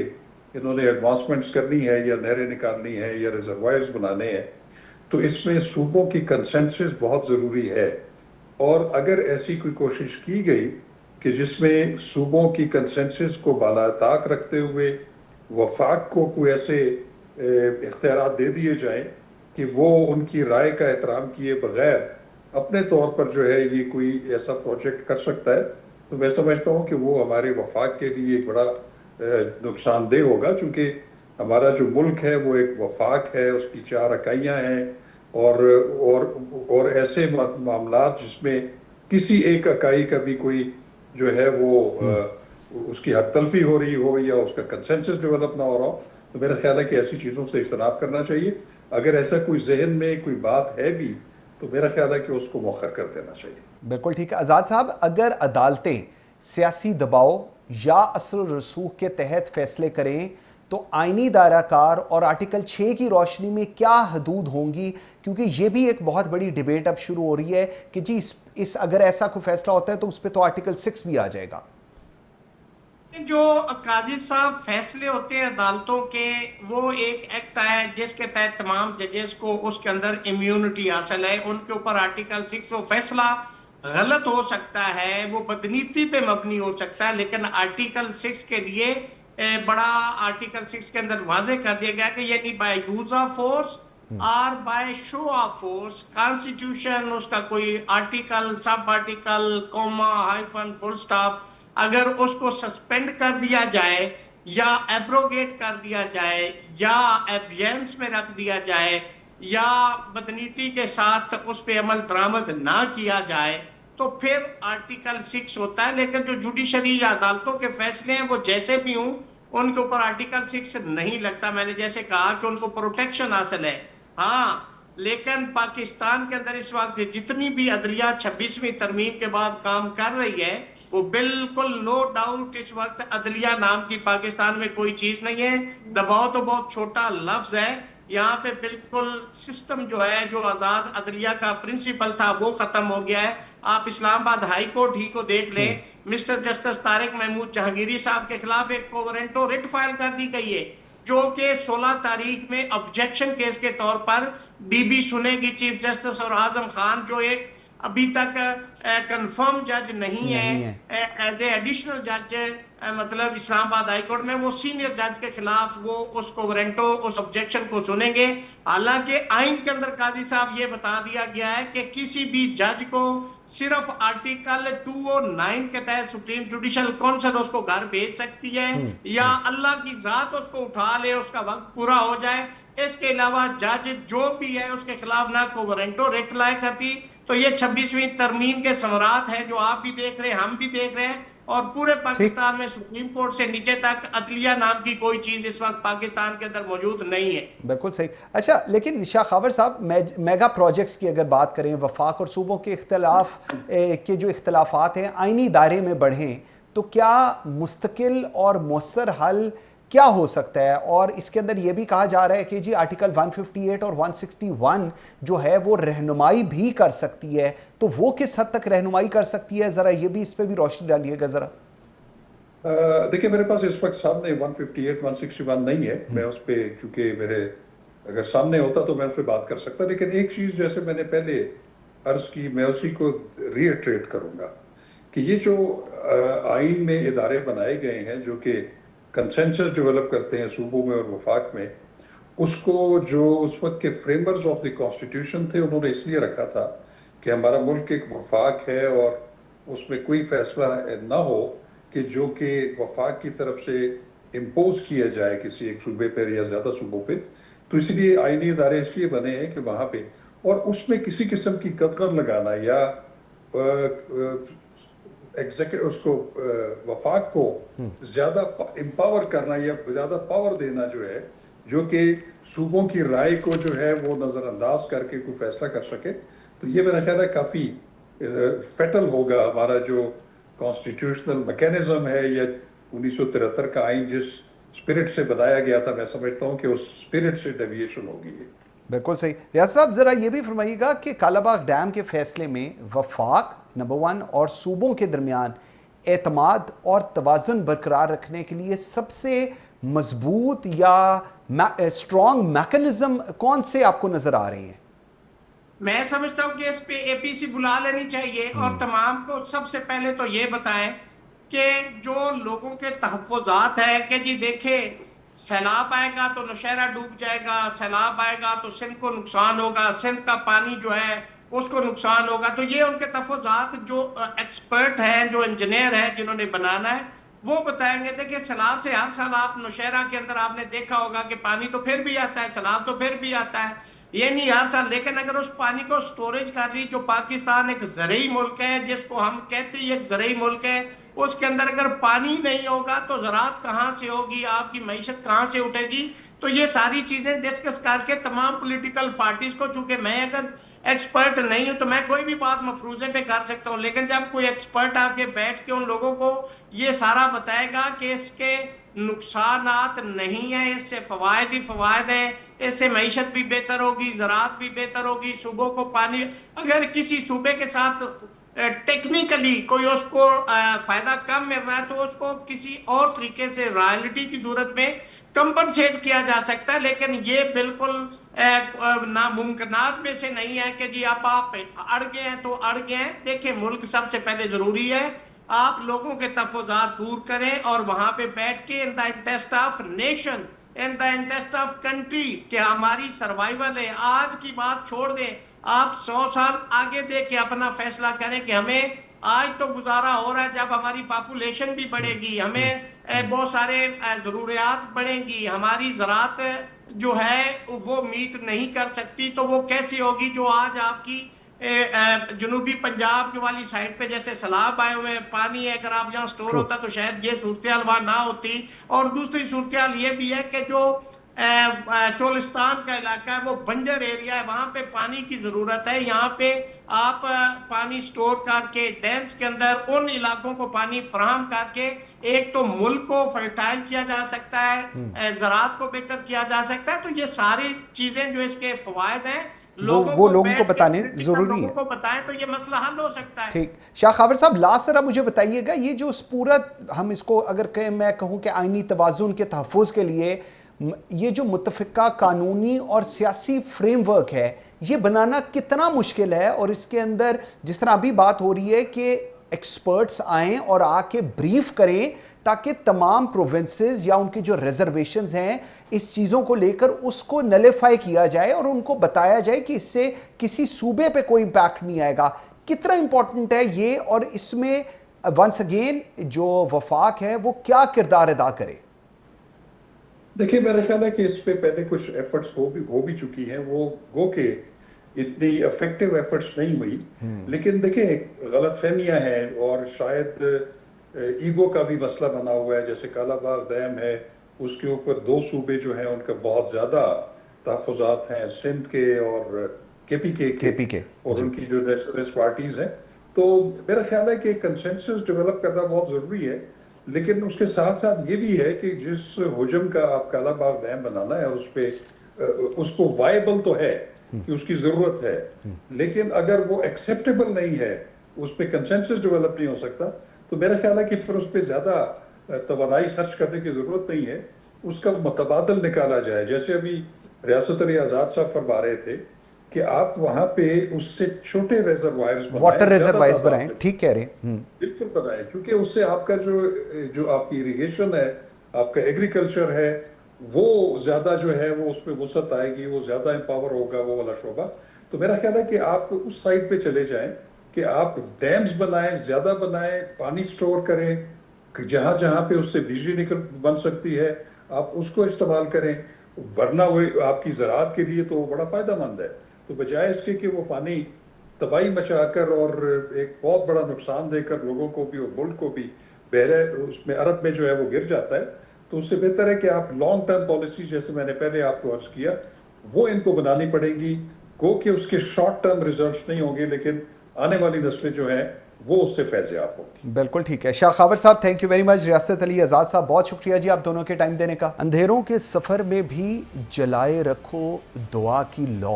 Speaker 4: इन्होंने एडवांसमेंट्स करनी है या नहरें निकालनी है या रिजर्वायर्स बनाने हैं, तो इसमें सूबों की कंसेंसस बहुत ज़रूरी है। और अगर ऐसी कोई कोशिश की गई कि जिसमें सूबों की कंसेंसस को बालाताक रखते हुए वफाक को कोई ऐसे इख्तियारात दे दिए जाएं कि वो उनकी राय का एहतराम किए बगैर अपने तौर पर जो है ये कोई ऐसा प्रोजेक्ट कर सकता है, तो मैं समझता हूँ कि वो हमारे वफाक के लिए एक बड़ा नुकसानदेह होगा। चूँकि हमारा जो मुल्क है वो एक वफाक है, उसकी 4 इकाइयाँ हैं और ऐसे मामला जिसमें किसी एक इकाई का भी कोई जो है वो उसकी हक तलफी हो रही हो या उसका कंसेंसस डेवलप ना हो रहा हो, तो मेरा ख्याल है कि ऐसी चीज़ों से इज्तनाब करना चाहिए। अगर ऐसा कोई जहन में कोई बात है भी तो मेरा ख्याल है कि उसको मौखर कर देना चाहिए।
Speaker 1: बिल्कुल ठीक है। आज़ाद साहब, अगर अदालतें सियासी दबाव या असर रसूख के तहत फैसले करें तो आईनी दायरा कार और आर्टिकल 6 की रोशनी में क्या हदूद होंगी, क्योंकि ये भी एक बहुत बड़ी डिबेट अब शुरू हो रही है कि जी इस अगर ऐसा कोई फैसला होता है तो उस पर तो आर्टिकल 6 भी आ जाएगा।
Speaker 5: जो काजी साहब फैसले होते हैं अदालतों के, वो एक एक्ट है जिसके तहत तमाम जजेस को उसके अंदर इम्यूनिटी हासिल है। उनके ऊपर आर्टिकल 6 वो फैसला गलत हो सकता है, वो बदनीति पे मबनी हो सकता है, लेकिन आर्टिकल 6 के लिए बड़ा आर्टिकल 6 के अंदर वाजे कर दिया गया कि यानी बाय यूज ऑफ फोर्स और by show of force, constitution उसका कोई आर्टिकल, सब article, comma, hyphen, full stop अगर उसको सस्पेंड कर दिया जाए या एब्रोगेट कर दिया जाए या एबियंस में रख दिया जाए या बदनीति के साथ उस पे अमल दरामद ना किया जाए तो फिर आर्टिकल 6 होता है। लेकिन जो जुडिशरी या अदालतों के फैसले हैं वो जैसे भी हों उनके ऊपर आर्टिकल 6 नहीं लगता। मैंने जैसे कहा कि उनको प्रोटेक्शन हासिल है, हाँ, लेकिन पाकिस्तान के अंदर इस वक्त जितनी भी अदलिया 26वीं तरमीम के बाद काम कर रही है वो बिल्कुल नो डाउट इस वक्त अदलिया नाम की पाकिस्तान में कोई चीज नहीं है। दबाव तो बहुत छोटा लफ्ज है, यहाँ पे बिल्कुल सिस्टम जो है, जो आजाद अदलिया का प्रिंसिपल था वो खत्म हो गया है। आप इस्लामाबाद हाई कोर्ट ही को देख लें, मिस्टर जस्टिस तारिक महमूद जहांगीरी साहब के खिलाफ एक कोवरेंटो रिट फाइल कर दी गई है जो कि 16 तारीख में ऑब्जेक्शन केस के तौर पर बीबी सुनेगी चीफ जस्टिस और आजम खान जो एक अभी तक कंफर्म जज नहीं है एज ए एडिशनल जज, मतलब इस्लामाबाद हाई कोर्ट में वो सीनियर जज के खिलाफ वो उसको वारंटो उस ऑब्जेक्शन को सुनेंगे। हालांकि आइन के अंदर काजी साहब ये बता दिया गया है कि किसी भी जज को सिर्फ आर्टिकल 209 के तहत सुप्रीम जुडिशल काउंसिल उसको घर भेज सकती है या अल्लाह की जात उसको उठा ले, उसका वक्त पूरा हो जाए। इसके अलावा जज जो भी है उसके खिलाफ ना को वारंटो रिट लाए करती। तो ये 26वीं तरमीम के समरात हैं जो आप भी देख रहे हैं, हम भी देख रहे हैं, और पूरे पाकिस्तान में सुप्रीम कोर्ट से नीचे तक अदलिया नाम की कोई चीज इस वक्त पाकिस्तान के अंदर मौजूद नहीं है।
Speaker 1: बिल्कुल सही। अच्छा, लेकिन शाह खावर साहब, मेगा प्रोजेक्ट्स की अगर बात करें, वफाक और सूबों के इख्तलाफ के जो इख्तलाफात हैं आईनी दायरे में बढ़ें तो क्या मुस्तकिल और मौसर हल क्या हो सकता है? और इसके अंदर ये भी कहा जा रहा है कि जी आर्टिकल 158 और 161 जो है वो रहनुमाई भी कर सकती है, तो वो किस हद तक रहनुमाई कर सकती है, जरा ये भी इस पे भी रोशनी डालिएगा जरा।
Speaker 4: देखिए, मेरे पास इस वक्त सामने 158 161 नहीं है, मैं उस पे क्योंकि मेरे अगर सामने होता तो मैं उस पर बात कर सकता, लेकिन एक चीज जैसे मैंने पहले अर्ज की मैं उसी को रीइटरेट करूंगा कि ये जो आइन में इदारे बनाए गए हैं जो कि कंसेंसस डेवलप करते हैं सूबों में और वफाक में, उसको जो उस वक्त के फ्रेमर्स ऑफ द कॉन्स्टिट्यूशन थे उन्होंने इसलिए रखा था कि हमारा मुल्क एक वफाक है और उसमें कोई फैसला ना हो कि जो कि वफाक की तरफ से इम्पोज किया जाए किसी एक सूबे पर या ज़्यादा सूबों पे। तो इसलिए आईनी इदारे इसलिए बने हैं कि वहाँ पे और उसमें किसी किस्म की कदर लगाना या उसको वफाक को ज्यादा एम्पावर करना या ज्यादा पावर देना जो है, जो कि सूबों की राय को जो है वो नजरअंदाज करके कोई फैसला कर सके, तो ये मेरा ख्याल है काफी फेटल होगा हमारा जो कॉन्स्टिट्यूशनल मैकेनिज्म है या 1973 का आइन जिस स्पिरिट से बनाया गया था, मैं समझता हूँ कि उस स्पिरिट से डेविएशन होगी।
Speaker 1: बिल्कुल सही। रियाज साहब, जरा ये भी फरमाइएगा कि कालाबाग डैम के फैसले में वफाक नंबर 1 और सूबों के दरमियान एतमाद और तवाज़ुन बरकरार रखने के लिए सबसे मजबूत या स्ट्रॉन्ग मैकेनिज्म कौन से आपको नजर आ रहे हैं?
Speaker 5: मैं समझता हूँ कि इस पे एपीसी बुला लेनी चाहिए और तमाम को सबसे पहले तो ये बताएं कि जो लोगों के तहफ़्फ़ुज़ात है कि जी देखे सैलाब आएगा तो नौशहरा डूब जाएगा, सैलाब आएगा तो सिंध को नुकसान होगा, सिंध का पानी जो है उसको नुकसान होगा, तो ये उनके तफज़ात जो एक्सपर्ट हैं, जो इंजीनियर हैं जिन्होंने बनाना है वो बताएंगे। देखिए, सैलाब से हर साल आप नौशहरा के अंदर आपने देखा होगा कि पानी तो फिर भी आता है, सैलाब तो फिर भी आता है, ये नहीं हर साल, लेकिन अगर उस पानी को स्टोरेज कर ली, जो पाकिस्तान एक ज़रई मुल्क है जिसको हम कहते हैं एक ज़रई मुल्क है, उसके अंदर अगर पानी नहीं होगा तो ज़राअत कहाँ से होगी, आपकी मईशत कहाँ से उठेगी। तो ये सारी चीजें डिस्कस करके तमाम पॉलिटिकल पार्टीज को, चूंकि मैं अगर एक्सपर्ट नहीं हूं, तो मैं कोई भी बात मफरूजे पे कर सकता हूं, लेकिन जब कोई एक्सपर्ट आके बैठ के उन लोगों को ये सारा बताएगा कि इसके नुकसानात नहीं है, इससे फवायद ही फवायद है, इससे मईशत भी बेहतर होगी, ज़राअत भी बेहतर होगी, सूबों को पानी, अगर किसी सूबे के साथ टेक्निकली कोई उसको फायदा कम मिल रहा है तो उसको किसी और तरीके से रॉयल्टी की सूरत में कंपनसेट किया जा सकता है, लेकिन ये बिल्कुल नामुमकिनात में से नहीं है कि जी आप अड़ गए हैं तो अड़ गए हैं। देखिए, मुल्क सबसे पहले जरूरी है, आप लोगों के तफज़ात दूर करें और वहां पे बैठ के in the interest of nation, in the interest of country, कि हमारी सर्वाइवल है। आज की बात छोड़ दें, आप 100 साल आगे देख के अपना फैसला करें कि हमें आज तो गुजारा हो रहा है, जब हमारी पॉपुलेशन भी बढ़ेगी, हमें बहुत सारे जरूरियात बढ़ेंगी, हमारी ज़राअत जो है वो मीट नहीं कर सकती, तो वो कैसी होगी जो आज आपकी जनूबी पंजाब वाली साइड पे जैसे सैलाब आए हुए पानी है, अगर आप यहाँ स्टोर होता तो शायद ये सूरत वहां ना होती। और दूसरी सूरत ये भी है कि जो चोलिस्तान का इलाका है वो बंजर एरिया है, वहां पे पानी की जरूरत है। यहाँ पे आप पानी स्टोर करके डैम्स के अंदर उन इलाकों को पानी फराहम करके एक तो मुल्क को फर्टाइल किया जा सकता है, ज़राअत को बेहतर किया जा सकता है। तो ये सारी चीजें जो इसके फवायद हैं
Speaker 1: वो लोगों को बताने जरूरी है,
Speaker 5: को बताएं तो ये मसला हल हो सकता है।
Speaker 1: ठीक। शाह खावर साहब, लास्ट जरा मुझे बताइएगा, ये जो पूरा हम इसको अगर मैं कहूँ कि आईनी तवाज़ुन के तहफ़्फ़ुज़ के लिए ये जो मुत्तफ़िका कानूनी और सियासी फ्रेमवर्क है ये बनाना कितना मुश्किल है, और इसके अंदर जिस तरह अभी बात हो रही है कि एक्सपर्ट्स आएँ और आके ब्रीफ करें ताकि तमाम प्रोविंसेस या उनके जो रिजर्वेशंस हैं इस चीज़ों को लेकर उसको नलिफाई किया जाए और उनको बताया जाए कि इससे किसी सूबे पे कोई इम्पैक्ट नहीं आएगा, कितना इंपॉर्टेंट है ये, और इसमें वंस अगेन जो वफाक है वो क्या किरदार अदा करे?
Speaker 4: देखिए, मेरा ख्याल है कि इस पे पहले कुछ एफर्ट्स हो भी चुकी हैं, वो गो के इतनी इफेक्टिव एफर्ट्स नहीं हुई, लेकिन देखिए गलतफहमियां हैं और शायद ईगो का भी मसला बना हुआ है। जैसे कालाबाग डैम है, उसके ऊपर 2 सूबे जो हैं उनका बहुत ज़्यादा तहफ़्फ़ुज़ात हैं, सिंध के और केपीके और उनकी जो नेशनलिस्ट पार्टीज़ हैं। तो मेरा ख्याल है कि कंसेंसस डेवलप करना बहुत ज़रूरी है, लेकिन उसके साथ साथ ये भी है कि जिस हुजम का आप कालाबाग डैम बनाना है उस पर उसको वायबल तो है कि उसकी ज़रूरत है, लेकिन अगर वो एक्सेप्टेबल नहीं है, उस पर कंसेंसस डेवलप नहीं हो सकता, तो मेरा ख्याल है कि फिर उस पर ज़्यादा तवानाई खर्च करने की ज़रूरत नहीं है, उसका मुतबादल निकाला जाए। जैसे अभी रियासत अली आज़ाद साहब फरमा रहे थे कि आप वहाँ पे उससे छोटे रिजर्वायर्स बनाएं,
Speaker 1: वाटर रिजर्वायर्स बनाएं, ठीक कह रहे हैं,
Speaker 4: बिल्कुल बनाएं, क्योंकि उससे आपका जो आपकी इरिगेशन है, आपका एग्रीकल्चर है, वो ज़्यादा जो है वो उस पर वसअत आएगी, वो ज़्यादा एम्पावर होगा वो वाला शोबा। तो मेरा ख्याल है कि आप उस साइड पे चले जाएं कि आप डैम्स बनाएं, ज़्यादा बनाएं, पानी स्टोर करें, जहाँ जहाँ पे उससे बिजली बन सकती है आप उसको इस्तेमाल करें, वरना वो आपकी ज़राअत के लिए तो बड़ा फ़ायदेमंद है। तो बजाय इसके कि वो पानी तबाही मचाकर और एक बहुत बड़ा नुकसान देकर लोगों को भी और मुल्क को भी बहरे उसमें अरब में जो है वो गिर जाता है, तो उससे बेहतर है कि आप लॉन्ग टर्म पॉलिसी, जैसे मैंने पहले आपको अर्ज किया, वो इनको बनानी पड़ेगी। गो कि उसके शॉर्ट टर्म रिजल्ट्स नहीं होंगे, लेकिन आने वाली नस्लें जो हैं वो उससे फैज़याब होगी।
Speaker 1: बिल्कुल ठीक है। शाह खावर साहब, थैंक यू वेरी मच। रियासत अली आज़ाद साहब, बहुत शुक्रिया जी आप दोनों के टाइम देने का। अंधेरों के सफ़र में भी जलाए रखो दुआ की लौ,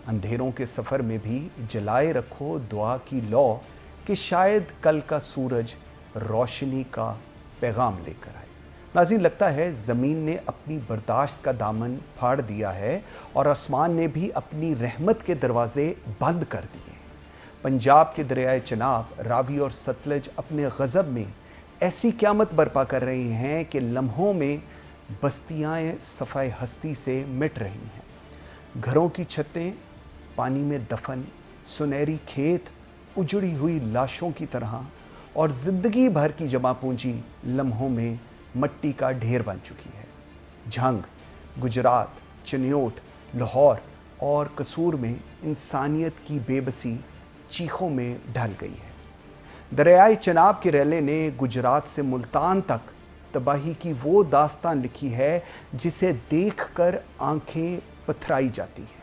Speaker 1: अंधेरों के सफ़र में भी जलाए रखो दुआ की लौ, कि शायद कल का सूरज रोशनी का पैगाम लेकर आए। नाज़रीन, लगता है ज़मीन ने अपनी बर्दाश्त का दामन फाड़ दिया है और आसमान ने भी अपनी रहमत के दरवाज़े बंद कर दिए। पंजाब के दरियाए चनाब, रावी और सतलज अपने गज़ब में ऐसी क़यामत बर्पा कर रही हैं कि लम्हों में बस्तियाँ सफ़ाए हस्ती से मिट रही हैं। घरों की छतें पानी में दफन, सुनहरी खेत उजड़ी हुई लाशों की तरह, और ज़िंदगी भर की जमा पूंजी लम्हों में मट्टी का ढेर बन चुकी है। झंग, गुजरात, चिन्योट, लाहौर और कसूर में इंसानियत की बेबसी चीखों में ढल गई है। दरियाए चनाब के रैले ने गुजरात से मुल्तान तक तबाही की वो दास्तान लिखी है जिसे देखकर आंखें पथराई जाती हैं।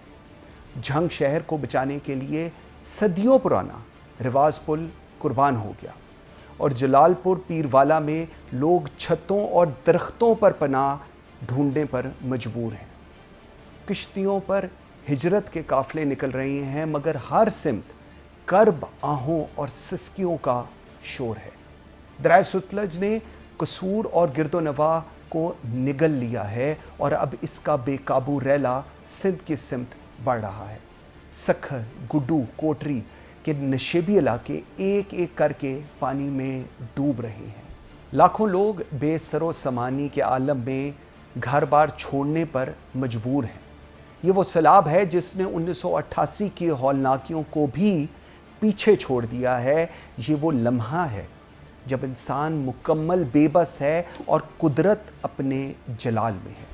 Speaker 1: झंग शहर को बचाने के लिए सदियों पुराना रिवाज पुल कुर्बान हो गया और जलालपुर पीरवाला में लोग छतों और दरख्तों पर पनाह ढूंढने पर मजबूर हैं। किश्तियों पर हिजरत के काफ़िले निकल रहे हैं, मगर हर सिमत कर्ब, आहों और सिसकियों का शोर है। दरिया सतलज ने कसूर और गिरदोनवा को निगल लिया है और अब इसका बेकाबू रैला सिंध की सिमत बढ़ रहा है। सखर, गुड्डू, कोटरी के नशेबी इलाके एक एक करके पानी में डूब रहे हैं। लाखों लोग बेसरो समानी के आलम में घर बार छोड़ने पर मजबूर हैं। ये वो सैलाब है जिसने 1988 की हौलनाकियों को भी पीछे छोड़ दिया है। ये वो लम्हा है जब इंसान मुकम्मल बेबस है और कुदरत अपने जलाल में है।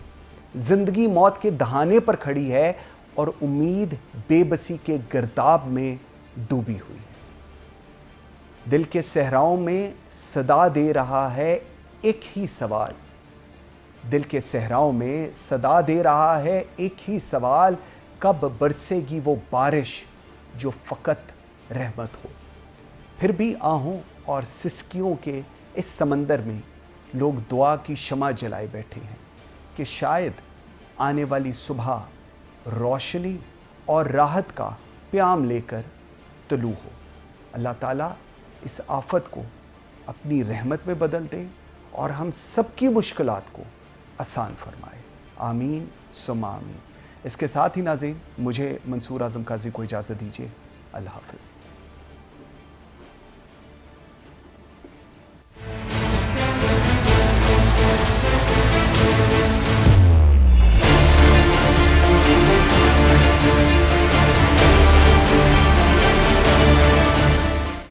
Speaker 1: ज़िंदगी मौत के दहाने पर खड़ी है और उम्मीद बेबसी के गिरदाब में डूबी हुई है। दिल के सहराओं में सदा दे रहा है एक ही सवाल, दिल के सहराओं में सदा दे रहा है एक ही सवाल, कब बरसेगी वो बारिश जो फ़कत रहमत हो। फिर भी आहों और सिसकियों के इस समंदर में लोग दुआ की शमा जलाए बैठे हैं कि शायद आने वाली सुबह रोशनी और राहत का प्याम लेकर तलू हो। अल्लाह ताला इस आफत को अपनी रहमत में बदल दे और हम सबकी मुश्किलात को आसान फरमाए। आमीन सुम्मा आमीन। इसके साथ ही नाज़रीन, मुझे मंसूर आज़म काज़ी को इजाज़त दीजिए। अल्लाह हाफ़िज़।